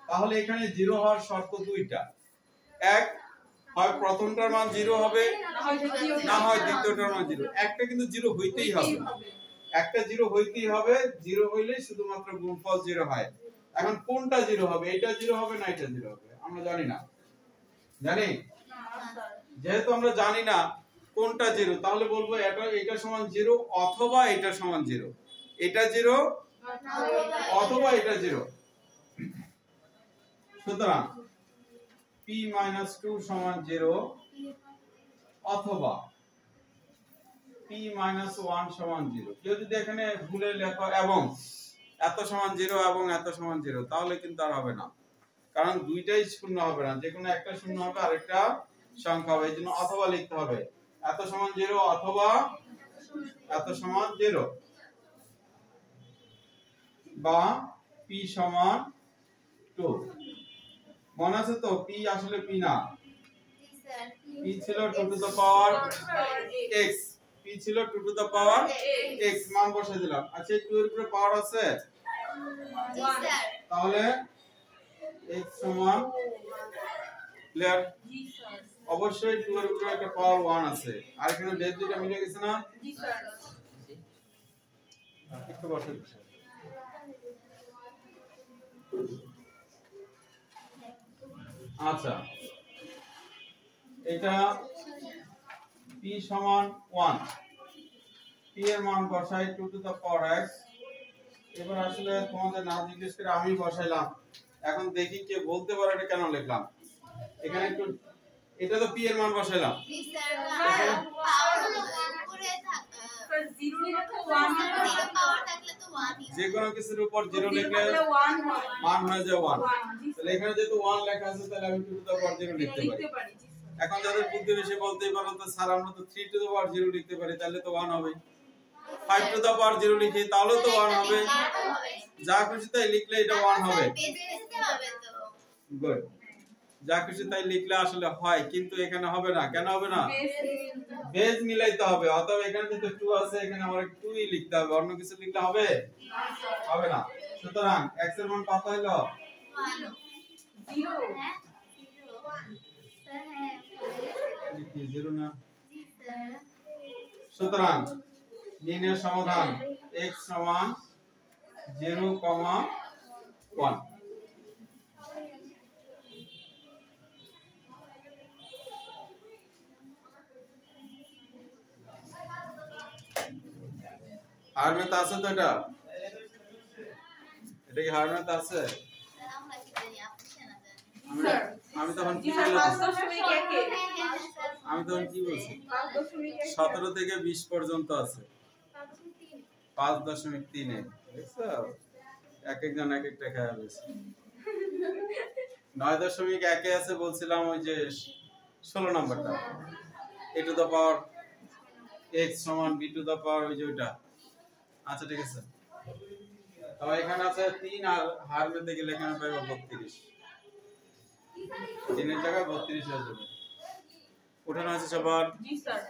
তাহলে এখানে 0 হওয়ার শর্ত দুইটা, এক হয় প্রথমটার মান 0 হবে না হয় দ্বিতীয়টার মান 0। একটা কিন্তু 0 হইতেই হবে, একটা 0 হইতেই হবে, 0 হইলে শুধুমাত্র গুণফল 0 হয়। এখন কোনটা 0 হবে? এটা 0 হবে না এটা 0 হবে? আমরা জানি না, জানি? যেহেতু আমরা জানি না কোনটা 0, তাহলে বলবো এটা সমান 0 অথবা এটা সমান 0, এটা 0 অথবা এটা 0। সুতরাং p - 2 সমান 0 অথবা p - 1 সমান 0। কেউ যদি এখানে ভুলে লেখো এবং এত সমান 0 এবং এত সমান 0, তাহলে কিন্তু আর হবে না, কারণ দুইটাই শূন্য হবে না, যে কোনো একটা শূন্য হবে আর একটা সংখ্যা হবে, এইজন্য অথবা লিখতে হবে। এত সমান 0 অথবা এত সমান 0, বা p সমান 2। মনে আছে তো p আসলে p না, p ছিল 2 two the power x, p ছিল 2 টু দ্য পাওয়ার x, মান বসিয়ে দিলাম। আচ্ছা এই 2 এর উপরে পাওয়ার আছে, তাহলে x সমান ক্লিয়ার? অবশ্যই 2 এর উপরে একটা পাওয়ার 1 আছে, আর এখানে বেস দুটো মিলে গেছে না? জি স্যার। একটু বসে দিচ্ছি। আচ্ছা এটা p সমান 1, p এর মান বসাই 2 টু দ্য পাওয়ার x। এবার আসলে তোমাদের না জিজ্ঞেস করে আমি বসাইলাম, এখন দেখি কে বলতে পারে এটা কেন লিখলাম। এখানে একটু এটা তো p এর মান বসাইলাম, যে কোনো কিছুর উপর 0 লিখলে মান হয়ে যায় 1। তাহলে এখানে যেহেতু 1 লেখা আছে তাহলে আমি 2 টু দ্য পাওয়ার 0 লিখতে পারি। এখন যাদের বুদ্ধি বেশি বলতেই পারো তো স্যার আমরা তো 3 টু দ্য পাওয়ার 0 লিখতে পারি, তাহলে তো 1 হবে। 5 টু দ্য পাওয়ার 0 লিখি তাহলে তো 1 হবে, যা খুশি তাই লিখলে এটা 1 হবে। গুড, যা খুশি তাই লিখলে আসলে হয়, কিন্তু এখানে হবে না। কেন হবে না? বেস মিলাইতে হবে, অথবা এখানে যেহেতু 2 আছে এখানে আমার 2ই লিখতে হবে, অন্য কিছু লিখলে হবে? হবে না। সুতরাং x এর মান কত হলো? 0 না। সুতরাং নির্ণয়ের সমাধান x সমান 0,1। হারমেত আছে তো এটা? এটা কি হারমেত আছে? আমি তখন কি বললাম? আমি তখন কি বলছি? 17 থেকে 20 পর্যন্ত আছে, 5.3 দেখছো? এক একজন এক একটা খেয়াল আছে। 9.1 আছে বলছিলাম ওই যে 16 নাম্বারটা, a two the power x সমান b টু দ্য পাওয়ার ওই যে ওইটা। আচ্ছা ঠিক আছে, তবে এখানে আছে 3 আর হার মধ্যে গেলে এখানে পাবো 32, 3 এর জায়গায় 32 হয়ে যাবে। উঠানো আছে সবার? জি স্যার।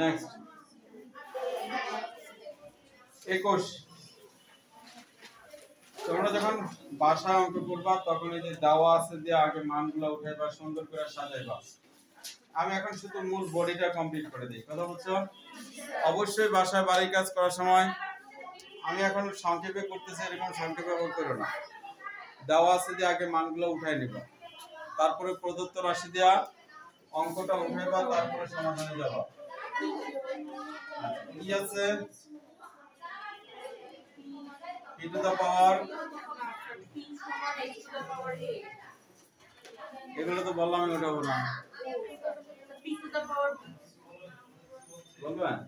নেক্সট 21। তোমরা যখন বাসায় অঙ্ক করবা তখন এই যে দেওয়া আছে যে আগে মানগুলো উঠাইবা, সুন্দর করে সাজাইবা। আমি এখন শুধু মূল বডিটা কমপ্লিট করে দেই, কথা বুঝছো? অবশ্যই বাসায় বাড়ির কাজ করার সময় আমি এখন সংক্ষেপে করতেছি, এরকম সংক্ষেপে করতে পারো না। দেওয়া আছে যে আগে মানগুলো উঠাই নিবা, তারপরে প্রদত্ত রাশি দেয়া অঙ্কটা উঠাইবা, তারপরে সমাধানে যাবা। কি আছে? p টু দ্য পাওয়ার, এগুলো তো বললাম আমি উঠাবো না। p টু দ্য পাওয়ার বলবেন?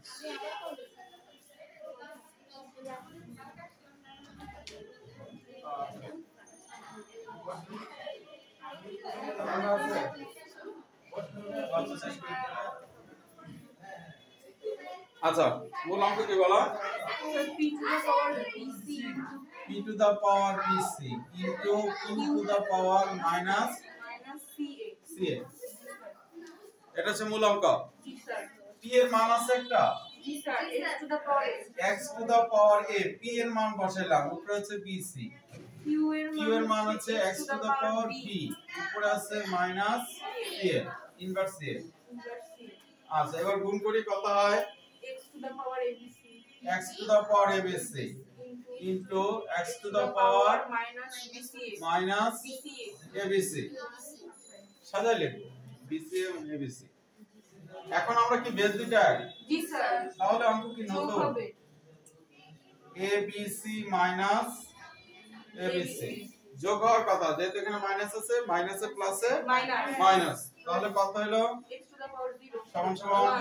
আচ্ছা, মূল অঙ্ক কি বলো? p to the power bc p to the power bc into q to the power minus minus ca। ca এটা হচ্ছে মূল অঙ্ক। জি স্যার p এর মান আছে একটা, জি sir x to the power x to the power a, p এর মান বসাইলাম, উপরে আছে bc, q এর মান আছে x to the power b, উপরে আছে মাইনাস a, ইনভার্স a। আচ্ছা, এবার গুণ করি, কত হয়? x to the power abc x to the power abc into x to the power minus bca minus abc। সাজাই লিখব bc এবং abc। এখন আমরা কি বেস দুইটাই? জি স্যার তাহলে অঙ্ক কি যোগ নতুন? হবে abc minus abc যোগ হওয়ার কথা, যেহেতু এখানে মাইনাস আছে, মাইনাসে প্লাসে মাইনাস, তাহলে কত হলো? x to the power 0 সমান সমান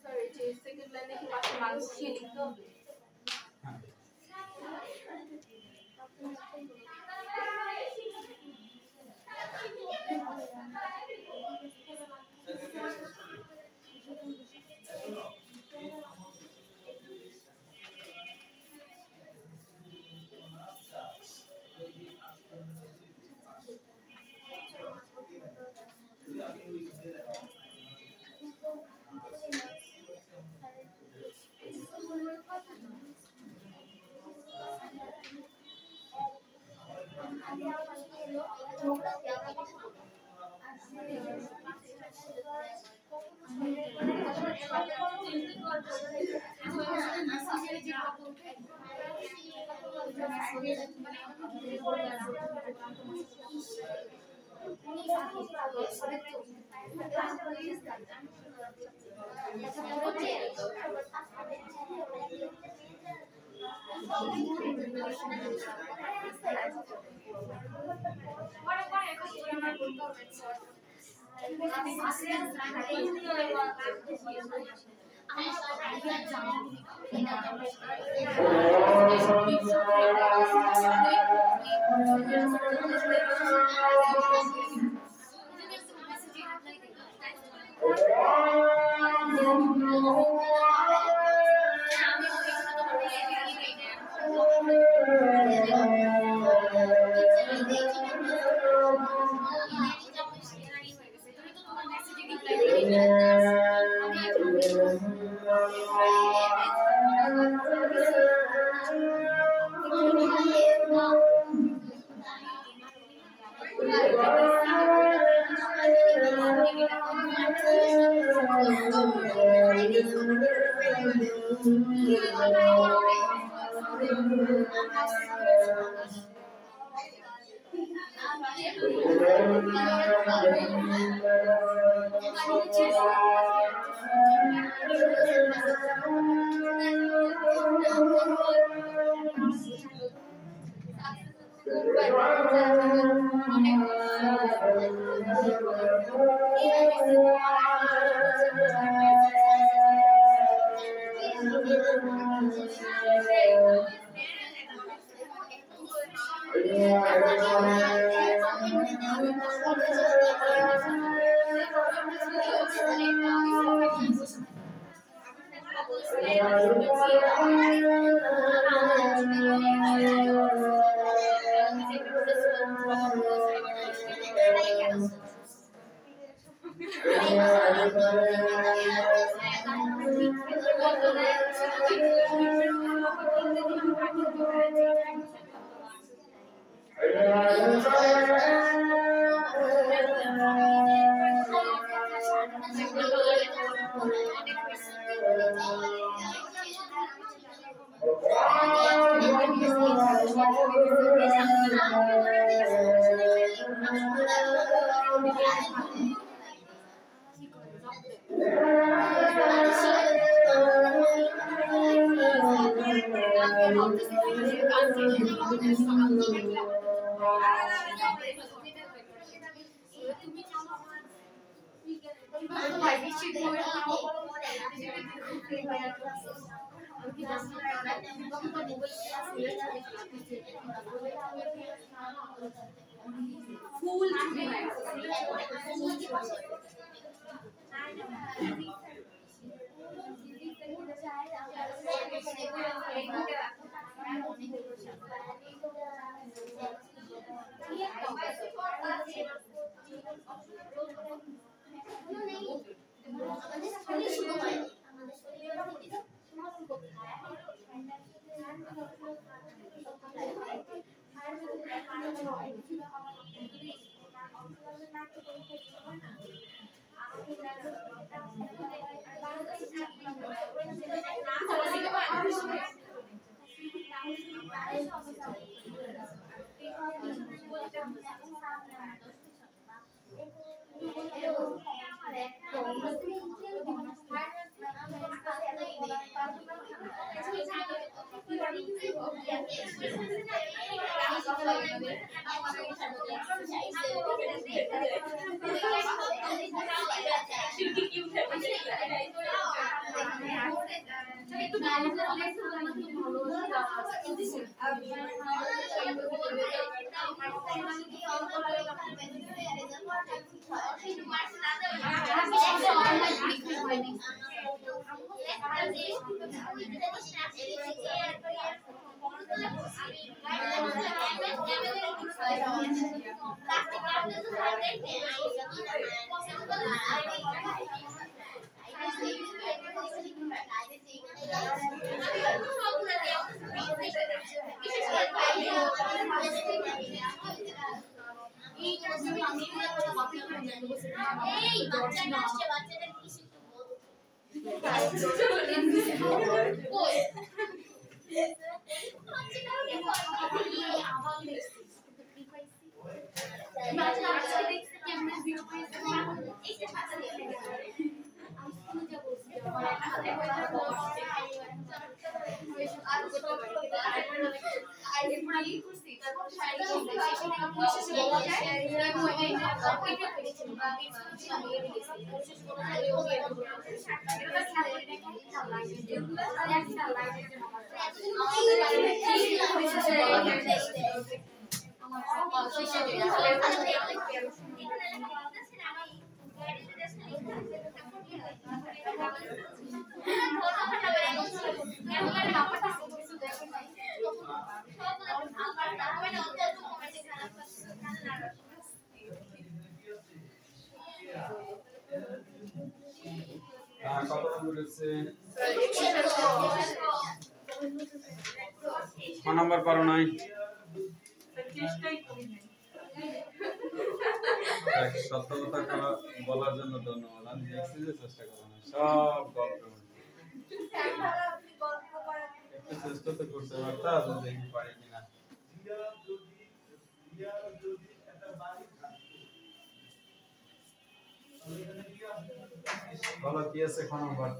স্যার এই যে সেকেন্ড লাইনে কি পাশে মাইনাস দিয়ে লিখতে হবে কত নম্বর হচ্ছে 6 নাম্বার পারো নাই সত্য কথা বলার জন্য ধন্যবাদ আমি দেখছি যে চেষ্টা করো না সব গল্প একটু চেষ্টা তো করতে পারতা তো দেখি পারি কিনা বলো কি আছে কোন number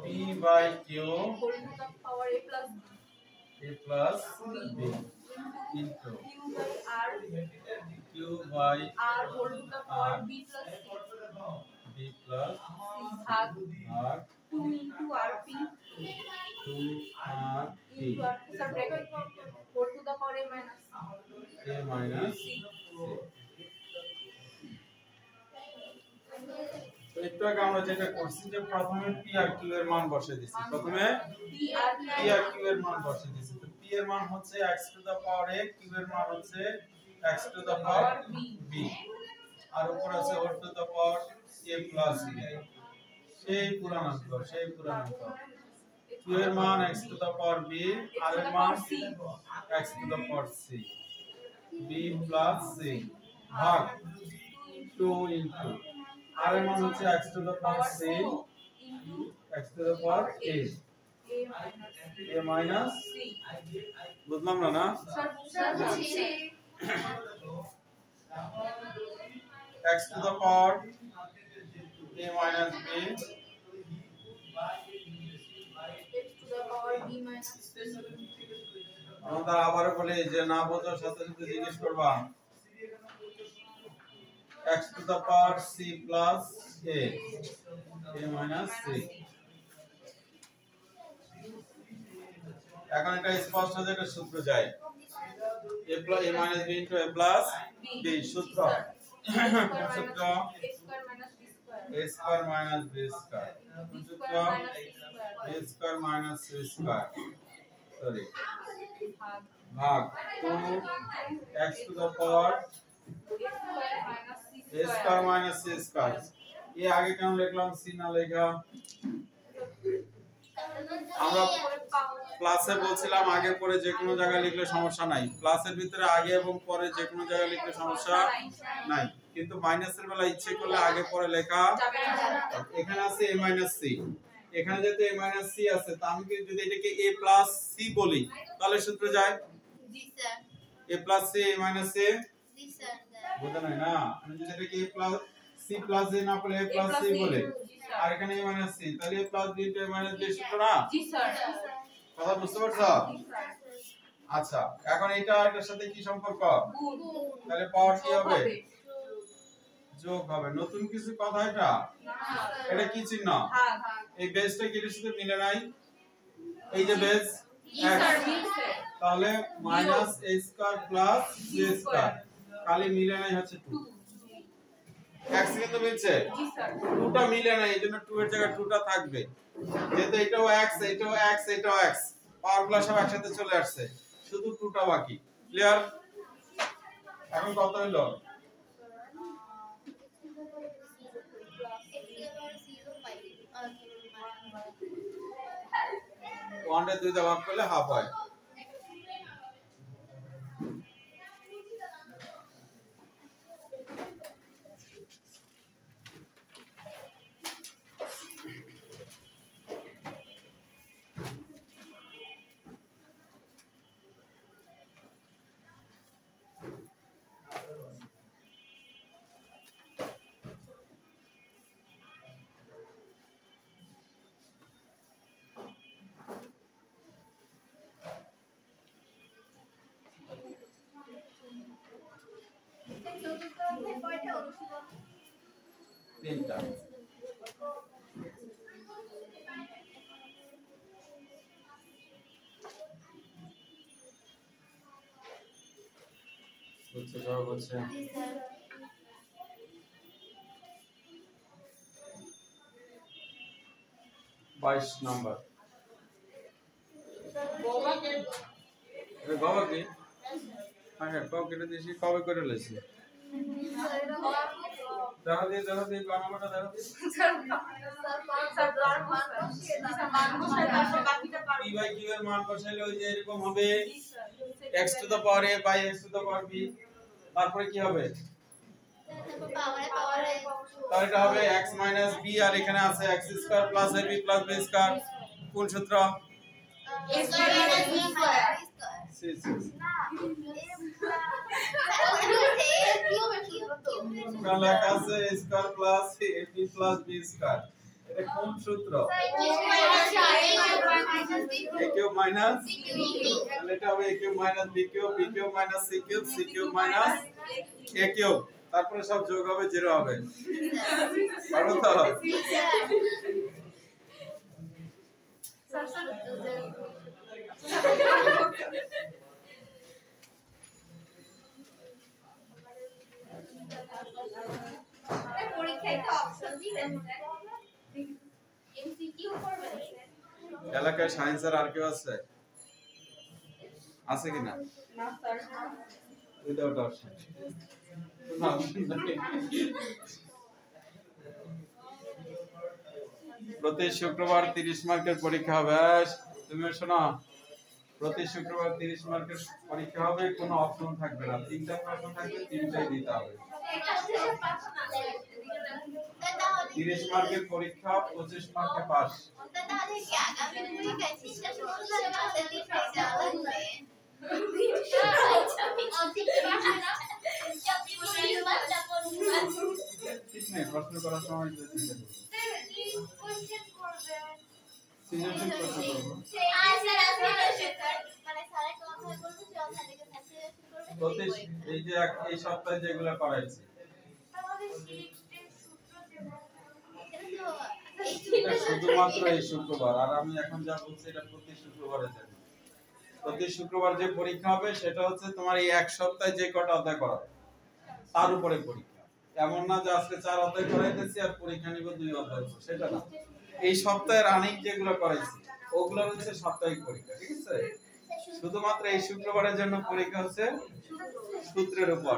P by Q whole to the power a plus B into Q by Q by R whole to the power B plus B plus भाग भाग 2 into RP 2RP into R sir bracket whole to the power a minus C তো একটু আগে আমরা যেটা করছি যে প্রথমে P আর Q এর মান বসিয়ে দিছি প্রথমে P আর Q এর মান বসিয়ে দিছি তো P এর মান হচ্ছে x to the power a Q এর মান হচ্ছে x to the power b আর উপর আছে whole to the power a plus b সেই পুরানাঙ্ক Q এর মান x to the power b আর এর মান x to the power c b plus c ভাগ 2 ইনটু আর এর মান হচ্ছে x to the power c x to the power a minus c বুঝলাম না sir x to the power a minus b x to the power b minus c. আমরা আবারও বলি যে না বোঝার সাথে সাথে জিজ্ঞেস করবা x to the power c plus a minus c এখন এটা স্পষ্ট যে এটা সূত্র যায় a minus b into a plus b সূত্র সূত্র a square minus b square সূত্র a square minus c square sorry भाग 2 x to the power a square minus c square ये आगे क्या लिखलाम c ना लेगा আমরা ক্লাসে বলছিলাম আগে পরে যে কোনো জায়গায় লিখলে সমস্যা নাই ক্লাসের ভিতরে আগে এবং পরে যে কোনো জায়গায় লিখলে সমস্যা নাই কিন্তু মাইনাসের বেলা ইচ্ছে করলে আগে পরে লেখা এখানে আছে a c এখানে যেহেতু a c আছে তো আমি যদি এটাকে a c বলি তাহলে সূত্র যায় জি sir a c a c জি স্যার বুঝা নাই না আমি যদি এটাকে a c a না বলে a c বলে আর এখানে a c তাহলে a b into a b সূত্র না জি স্যার কথা বুঝতে পারছো আচ্ছা এখন এটার সাথে কি সম্পর্ক গুণ তাহলে পাওয়ার কি হবে যোগ হবে নতুন কিছু কথা এটা কি চিহ্ন ভাগ এই বেসটা কি এর সাথে মিলে নাই এই যে বেস জি স্যার মিলছে তাহলে minus a square plus b square খালি মিলে নাই হচ্ছে 2 x কিন্তু মিলছে জি স্যার 2টা মিলে নাই এজন্য 2 এর জায়গায় 2টা থাকবে যেহেতু এটাও x এটাও x এটাও x পাওয়ারগুলো সব একসাথে চলে আসছে শুধু 2টা বাকি ক্লিয়ার এখন কত হলো ওয়ানটা 2 দা ভাগ করলে হাফ হয় তিনটা বুঝছো সব হচ্ছে 22 নাম্বার বাবা কি হ্যাঁ কবে কেটে দিয়েছি কবে করে লেছি দেখা দিয়ে নাম্বারটা দেখা দিয়ে p by q এর মান বসাইলে ওই যে এরকম হবে x to the power a by x to the power b তারপরে কি হবে তাহলে এটা হবে x minus b আর এখানে আছে x square plus ab plus b square কোন সূত্র লেখা আছে a square plus ab plus b square এটা কোন সূত্র a কিউব মাইনাস তাহলে এটা হবে a cube minus b cube b cube minus c cube c cube minus a cube তারপরে সব যোগ হবে 0 হবে পারো তো পরীক্ষায় তো অপশন দিবেন এমসিকিউ করবেন এলাকায় সায়েন্সের আর কেউ আছে আছে কিনা না স্যার উইদাউট অপশন প্রতি শুক্রবার 30 মার্কের পরীক্ষা হবে তুমি শোনো প্রতি শুক্রবার 30 মার্কের পরীক্ষা হবে কোনো অপশন থাকবে না তিনটা প্রশ্ন থাকবে তিনটাই দিতে হবে 30 মার্কের পরীক্ষা 25 মার্কে পাস তাহলে কি আগামী পরীক্ষায় শিক্ষা সমস্যা আছে লিখে যাবে অবজেক্টিভ আছে না নেই, প্রশ্ন করার সময় যে চিন্তা করবো। সৃজনশীল প্রশ্ন করবো। প্রতি এই যে এই সপ্তাহে যেগুলো করাইছি এটা শুধুমাত্র এই শুক্রবার, আর আমি এখন যা বলছি এটা প্রতি শুক্রবারের জন্য। প্রতি শুক্রবার যে পরীক্ষা হবে সেটা হচ্ছে তোমার এই এক সপ্তাহে যে কটা অধ্যায় করাবে তার উপরে পরীক্ষা। এমন না যে আজকে 4 অধ্যায় করাইতেছি আর পরীক্ষা নিব 2 অধ্যায়, সেটা না। এই সপ্তাহে রানিং যেগুলো করাইছি ওগুলো হচ্ছে সাপ্তাহিক পরীক্ষা, ঠিক আছে? শুধুমাত্র এই শুক্রবারের জন্য পরীক্ষা হচ্ছে সূত্রের উপর।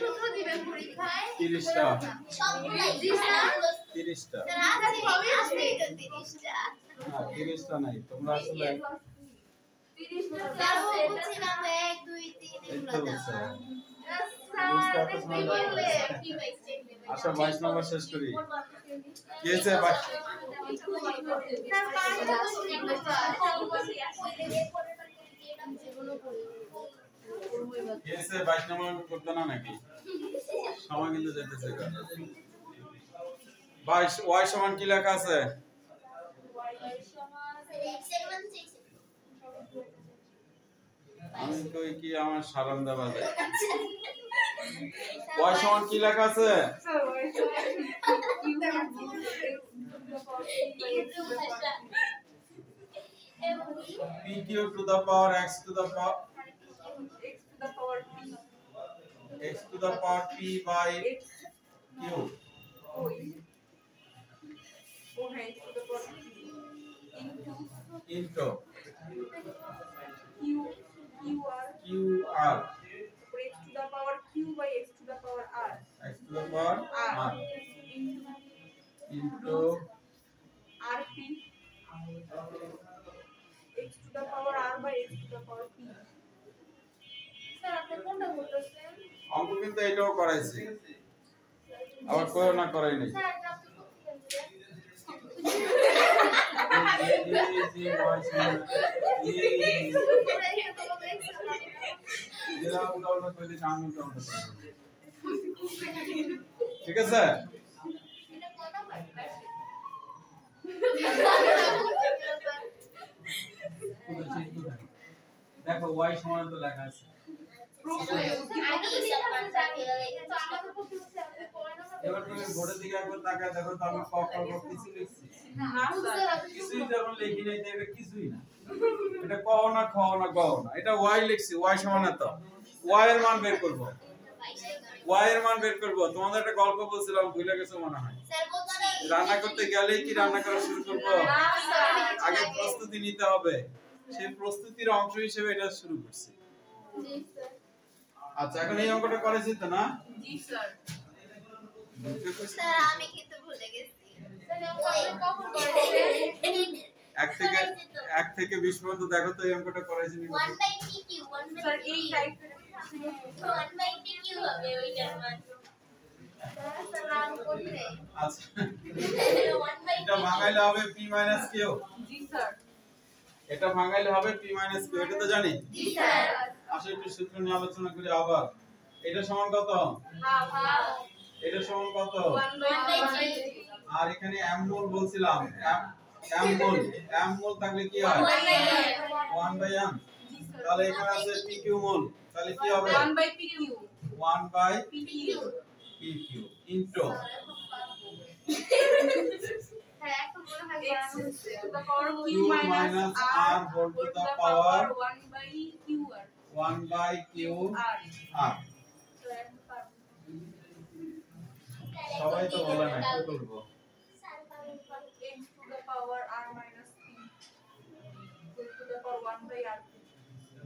সূত্র দিবেন পরীক্ষায় 30টা সবগুলাই 30টা না 30টা নাই, তোমরা আসলে 30টা স্যার ও বুঝছিলাম 1 2 3 এই এগুলো তো দাও বুঝছো। বুঝতে এত সময় লাগে। আচ্ছা 22 নম্বর শেষ করি। কি হয়েছে 22? কি হয়েছে 22 নম্বর করতে না নাকি? সময় কিন্তু যেতেছে। 22 y সমান কি লেখা আছে? আমি কই কি আমার সারান্দা বাজে। y সমান কি লেখা আছে? pq to the power x to the power p by q into qr x to the power q by x to the power r. x to the power r into rp x to the power r by x to the power p. Sir আপনি কোনটা বলতেছেন? অঙ্ক কিন্তু এটাও করাইছি, আবার কোন না করাই নাই। স্যার আপনি ঠিক আছে? দেখো y সমান তো লেখা আছে। এবার তুমি বোর্ডের দিকে একবার তাকায় দেখো তো আমি ক খ গ কিছু লিখছি? কিছুই যখন লিখি নাই এটা কিছুই না। এটা ক না খ না গ না, এটা y লিখছি। y সমান এত, y এর মান বের করব। y এর মান বের করব। তোমাদের একটা গল্প বলছিলাম, ভুলে গেছো মনে হয়। রান্না করতে গেলেই কি রান্না করা শুরু করব? আগে প্রস্তুতি নিতে হবে, সেই প্রস্তুতির অংশ হিসেবে এটা শুরু করছি। আচ্ছা এখন এই অঙ্কটা করেছি তো না? জি স্যার। স্যার আমি কিন্তু ভুলে গেছি। স্যার আপনি কখন করেছেন? 1 থেকে 20 পর্যন্ত দেখো তো এই অঙ্কটা করাইছি নি? 1/pq 1/pq স্যার এই টাইপের 1/pq হবে ওইটার মান। স্যার রান করতে আচ্ছা এটা ভাঙাইলে হবে p - q। জি স্যার। এটা ভাঙাইলে হবে p - q, এটা তো জানি। জি স্যার। আসলে একটু সূত্র নিয়ে আলোচনা করি আবার। এটা সমান কত? হাফ হাফ এটা সমান কত? 1/3 আর এখানে m মোল বলছিলাম, m মোল থাকলে কি হয়? 1/m। তাহলে এখানে আছে pq মোল, তাহলে কি হবে? 1/pq 1/pq ইনটু হ্যাঁ এখন মনে হয় x to the power q q minus r whole to to the the power power 1/qr 1/qr। r সবাই তো বলে না, কি করব? x to the power r minus p whole to the power 1/r.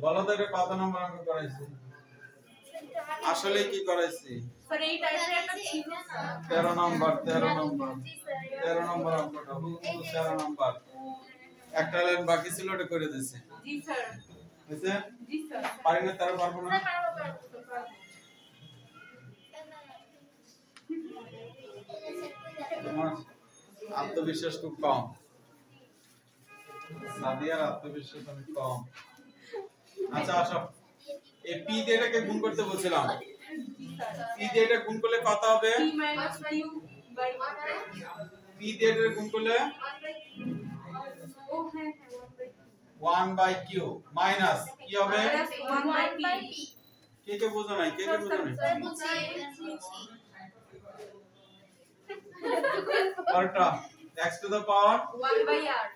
বলো তো এটা কত নম্বর অঙ্ক করাইছি? আসলে কি করাইছি? স্যার এই টাইপের একটা ছিল স্যার। 13 নম্বর অঙ্কটা, 13 নম্বর। একটা লাইন বাকি ছিল, ওটা করে দিয়েছি। জি স্যার। বুঝছে? জি স্যার। পারি না তার পারবো না। তোমার আত্মবিশ্বাস খুব কম। সাদিয়ার আত্মবিশ্বাস আমি কম। আচ্ছা আসো, এই p দিয়ে এটাকে গুণ করতে বলছিলাম। p দিয়ে এটা গুণ করলে কত হবে? p minus q by p দিয়ে এটা গুণ করলে oh হ্যাঁ 1 বাই q মাইনাস কি হবে? minus 1 by p কে কে বোঝো নাই? কে কে বোঝো নাই? পরটা x to the power 1 by r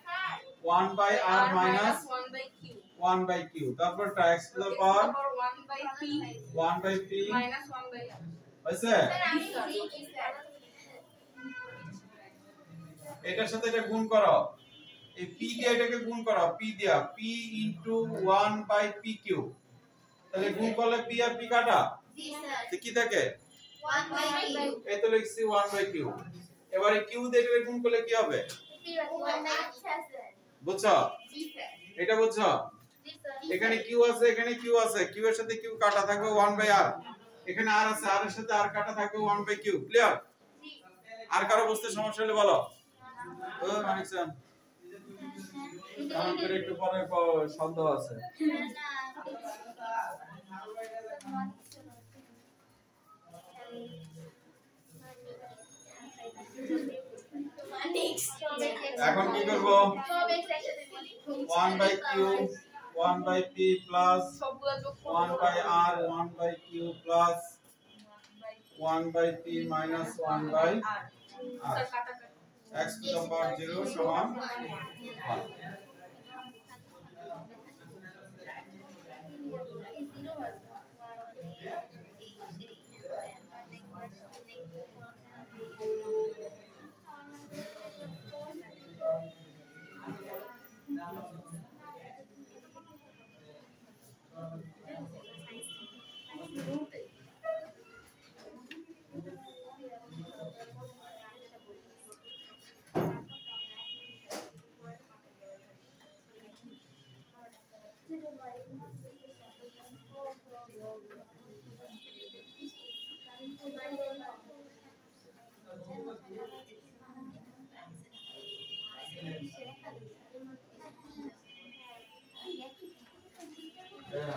1 by r minus 1 by q 1 by q, তারপরটা x to the power 1 by p 1 by p minus 1 by r হইছে? এটার সাথে এটা গুণ করো, এই p দিয়ে এটাকে গুণ করো, p দিয়া p ইনটু 1 বাই pq, তাহলে গুণ করলে p আর p কাটা তো কি থাকে? এই তো লিখছি 1 বাই q। এবারে q দিয়ে এটাকে গুণ করলে কি হবে? বুঝছো? এটা বুঝছো? এখানে q আছে, এখানে q আছে, q এর সাথে q কাটা থাকবে 1 বাই r, এখানে r আছে, r এর সাথে r কাটা থাকবে 1 বাই q। ক্লিয়ার? আর কারো বুঝতে সমস্যা হলে বলো। ও মানিক স্যার আমাদের একটু পরে সন্দেহ আছে। এখন কি করব? 1 by q 1 by p plus 1 by r 1 by q plus 1 by p minus 1 by r x to the power 0 সমান 1।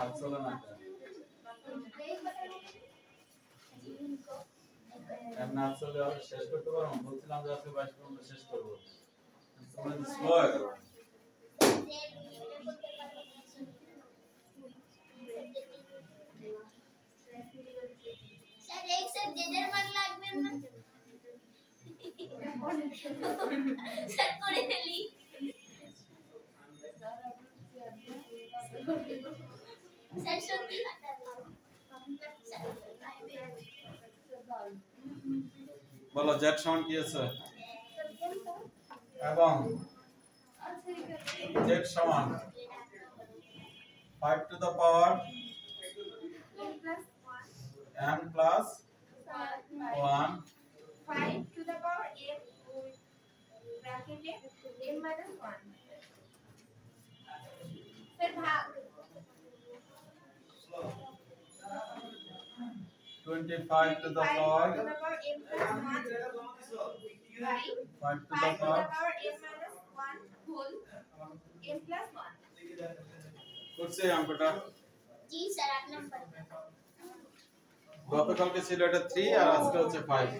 হাত চলে না, এমন হাত চলে আর শেষ করতে পারো? বলছিলাম যে আজকে 22 পর্যন্ত শেষ করব, তোমরা স্লো হয়ে গেল। স্যার এক স্যার জেডের মান লাগবে না স্যার করে ফেলি স্যার সত্যি বলো z সমান কি আছে? এবং z সমান 5 two the power m plus 1 5 to the power m bracket m minus 1 फिर भाग 25 to the power m plus 1 5 to 5 the to the power power m minus 1 whole m plus 1 করছে অঙ্কটা। জি স্যার 8 নাম্বার গতকালকে ছিল এটা 3 আর আজকে হচ্ছে 5,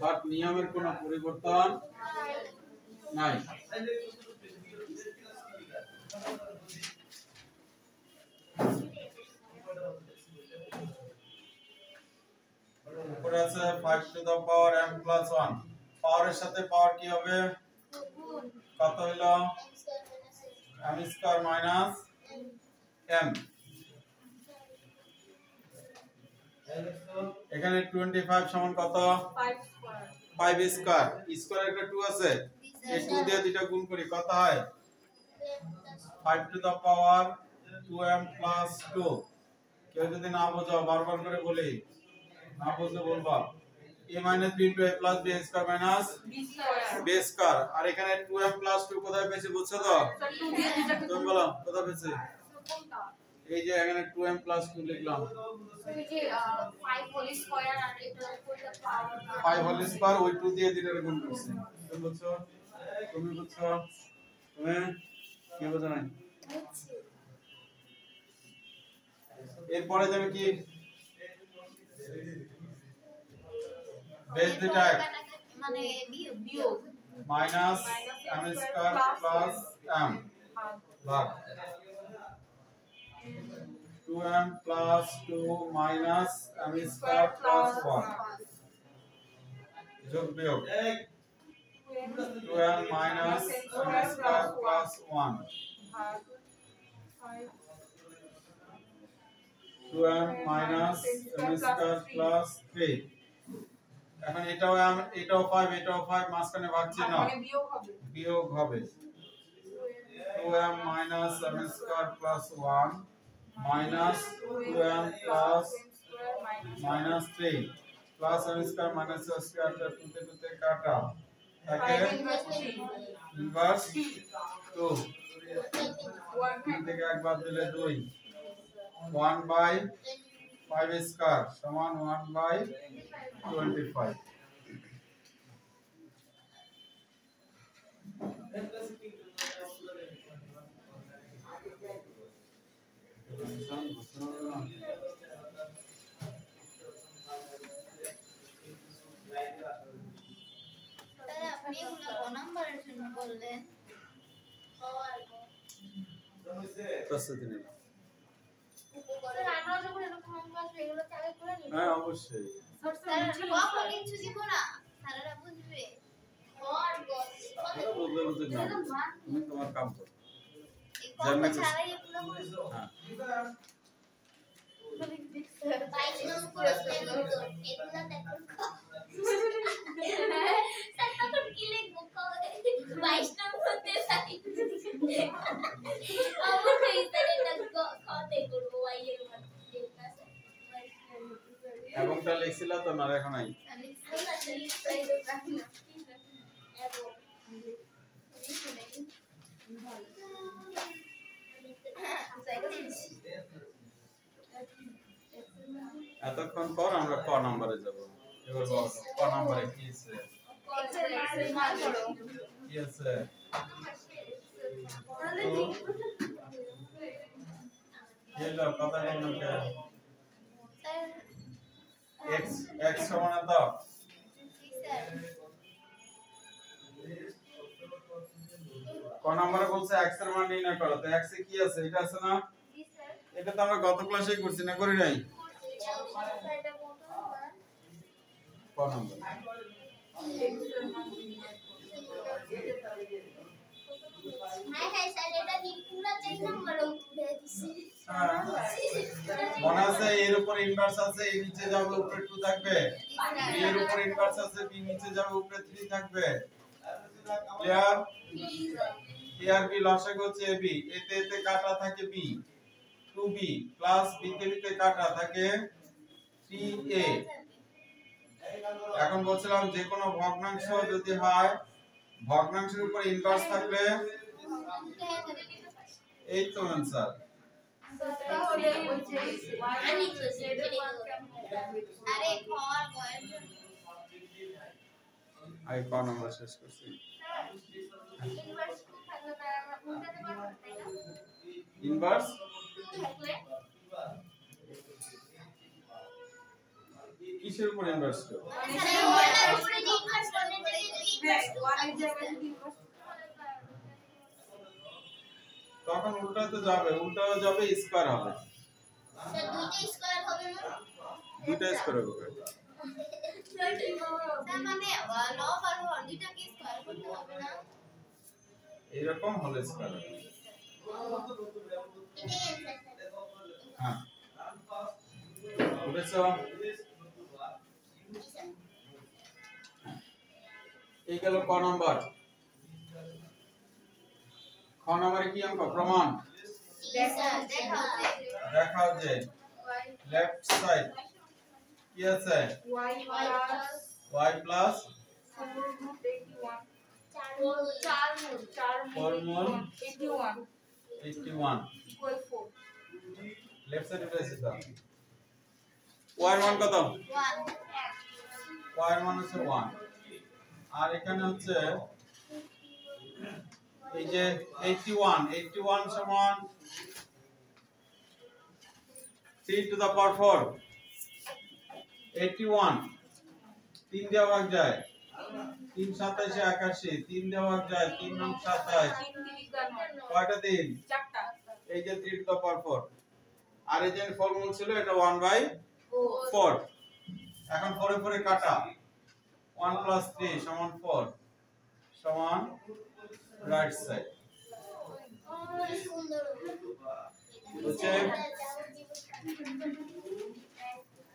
বাট নিয়মের কোনো পরিবর্তন নাই। উপরে আছে 5 two the power m plus 1, পাওয়ারের সাথে পাওয়ার কি হবে? কত হলো? m square minus m। এখানে 25 সমান কত? 5 square 5 স্কয়ার, স্কয়ার একটা 2 আছে, এই 2 দিয়ে দুইটা গুণ করি কত হয়? 5 two the power 2m plus 2। কেউ যদি না বোঝো বারবার করে বলি, না বুঝলে বলবা a minus b into a plus b square minus b square b square. আর এখানে 2m প্লাস 2 কোথায় পেয়েছি বুঝছো তো? सर 2 দিয়ে দুইটাকে তুমি বলো কোথায় পেয়েছি? কোনটা এই যে এখানে 2m প্লাস 2 লিখলাম, ওই যে 5 হোল স্কয়ার আর এটা কোনটা পাওয়ার 5 হোল স্কয়ার ওই 2 দিয়ে দুইটারে গুণ করছি। তুমি বুঝছো? তুমি বুঝছো? তুমি কি বোঝো নাই? এরপরে যাবে কি বেস দুইটা মানে বিয়োগ minus m square plus m ভাগ 2m plus 2 minus m square plus 1 যোগ বিয়োগ 2m minus m square plus 1 2m minus m square plus 3 এখন এটাও 5 এটাও 5 মাঝখানে ভাগ চিহ্ন মানে বিয়োগ হবে 2m minus m square plus 1 minus 2m plus minus 3 plus m square minus m square টুতে টুতে কাটা থাকে ইনভার্স 2 3 থেকে একবার দিলে 2 1 বাই 5 স্কয়ার সমান 1 বাই 25 আপনি এগুলো ক নাম্বারের জন্য বললেন হ্যাঁ অবশ্যই কখন কিছু দিব না তারা বুঝবে বুঝলে বুঝে না তুমি তোমার কাম করো এই কখন ছাড়াই এগুলো হ্যাঁ এবংটা লিখছিল তো না এখন নাই এতক্ষণ পর আমরা ক নম্বরে যাব এবার বল ক নম্বরে কি আছে কি আছে হেলো কথা বলুন কে x x সমান দাও ক নম্বরে বলছে x এর মান নির্ণয় করো তো x এ কি আছে এটা আছে না এটা তো আমরা গত ক্লাসেই করছি না করি নাই ক নম্বর মনে আছে এর উপর ইনভার্স আছে এর নিচে যাবে উপরে 2 থাকবে এর উপর ইনভার্স আছে বি নিচে যাবে উপরে 3 থাকবে ক্লিয়ার ক্লিয়ার বি লসাগু হচ্ছে ab এতে এতে কাটা থাকে b 2b প্লাস b তে বিতে কাটা থাকে 3a এখন বলছিলাম যে কোনো ভগ্নাংশ যদি হয় ভগ্নাংশের উপর ইনভার্স থাকলে এই তো आंसर আরে খর গয়ের আই কোন আমরা শেষ করছি ইনভার্স কিসের উপর ইনভার্স করব তখন উল্টাতে যাবে উল্টাও যাবে স্কয়ার হবে স্যার দুইটা স্কয়ার হবে না দুইটা স্কয়ার হবে স্যার মানে লব আর হর দুইটা কি স্কয়ার করতে হবে না এরকম হলে স্কয়ার হবে হ্যাঁ বুঝছো এই গেল ক নাম্বার খ নাম্বারে কি অঙ্ক প্রমাণ দেখাও যে লেফট সাইড কি আছে y প্লাস 4 মোল 81 লেফট সাইড এটা আছে দাও y এর মান কত 1 y এর মান হচ্ছে 1 আর এখানে হচ্ছে এই যে 81 সমান 3 টু দা পাওয়ার 4 81 3 দিয়ে ভাগ যায় 3 27 81 3 দিয়ে ভাগ যায় 3 9 27 কয়টা দিন চারটা এই যে 3 টু দা পাওয়ার 4 আর এই যে ফর্মুলা ছিল এটা 1/4 এখন 4 এ 4 এ কাটা 1 + 3 সমান 4 সমান রাইট সাইড সুন্দর হচ্ছে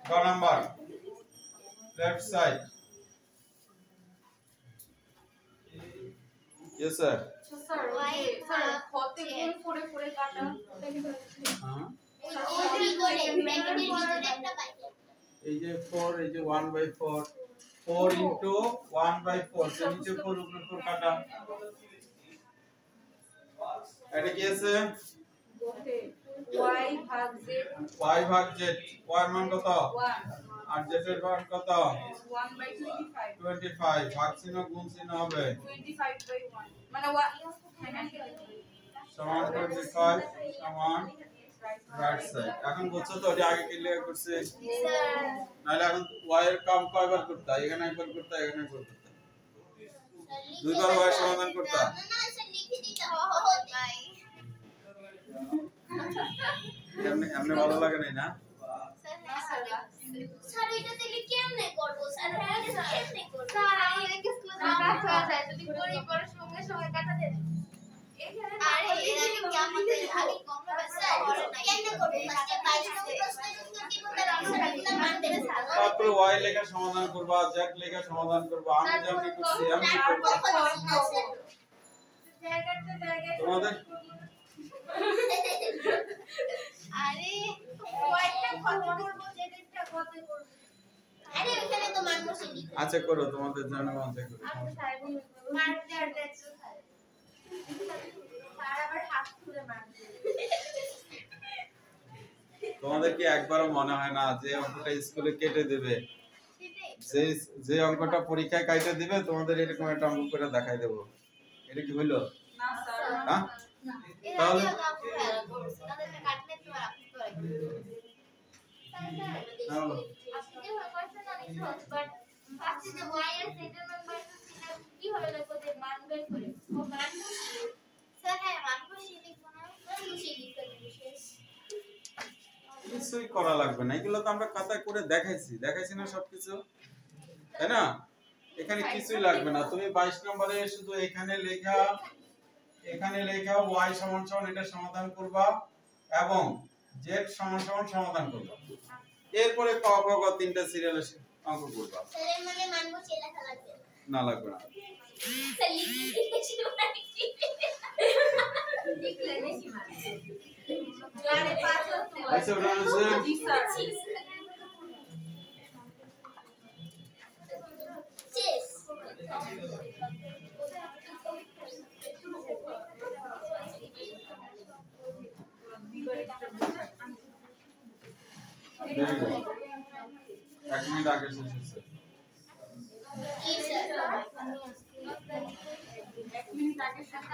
ক number left side yes sir sir sir হতে করে করে কাটা এই যে 4 এই যে 1/4 4 into 1/4 সে নিচে 4 উপরে 4 কাটা এটা কি আছে y ভাগ z y ভাগ z y এর মান কত 1 আর z এর মান কত 1/25 25 ভাগ চিহ্ন গুণ চিহ্ন হবে 25/1 মানে সমান 25 সমান রাইট সাইড এখন বুঝছো তো এটা আগে ক্লিয়ার করছে নাহলে এখন y এর কাম কয়বার করতে হয় এখানে একবার করতে হয় এখানে একবার করতে হয় দুইবার y সমাধান করতে হয় এমনি ভালো লাগে নাই না স্যার এটা দিলে কেমনে করব স্যার এটা কেমনে করব স্যার আমি এটাকে স্কুলে কাজ করা যায় যদি পড়ি পড়ার সঙ্গে সঙ্গে কাটা দেন আরে এরা কি কেমন আগে কম স্যার কেমনে করব ফার্স্টে 22 নম্বর প্রশ্নের উত্তর দিব তার আনসারগুলো মান দেবে স্যার তারপরে y লেখা সমাধান করবা z লেখা সমাধান করবা আমি যেমন করছি আমি করব তোমাদের আরে কয়টা কত করব যেটা কত করব আরে ওখানে তো মান বসে দিই আচ্ছা করো তোমাদের জন্য মন থেকে করো আপনি স্যার বলুন মান দেওয়ার দেখছো স্যার আবার হাত তুলে মান তোমাদের কি একবারও মনে হয় না যে অঙ্কটা স্কুলে কেটে দেবে যে যে অঙ্কটা পরীক্ষায় কাটে দিবে তোমাদের এরকম একটা অঙ্ক করে দেখাই দেব এটা কি হলো না স্যার হ্যাঁ তাহলে তাদেরকে কাটলে তো আর আপনি স্যার হ্যাঁ মান বসিয়ে দেখবো না মান বসিয়ে দিতে বিশেষ কিছুই করা লাগবে না এগুলো তো আমরা খাতায় করে দেখাইছি না সবকিছু তাই না এখানে কিছুই লাগবে না তুমি 22 নম্বরে শুধু এখানে লেখা y সমান সমান এটা সমাধান করবা এবং z সমান সমান সমাধান করবা এরপরে ক খ গ তিনটা সিরিয়ালে অঙ্ক করবা স্যার মানে মান বসিয়ে লেখা লাগবে না লাগবে না স্যার লিখে দিয়েছি মানে কি লিখলে বেশি মান আরে পাস হতো আচ্ছা ওটা হচ্ছে জি স্যার চেস ভেরি গুড 1 মিনিট আগে শেষ হচ্ছে কি স্যার 1 মিনিট আগে শেষ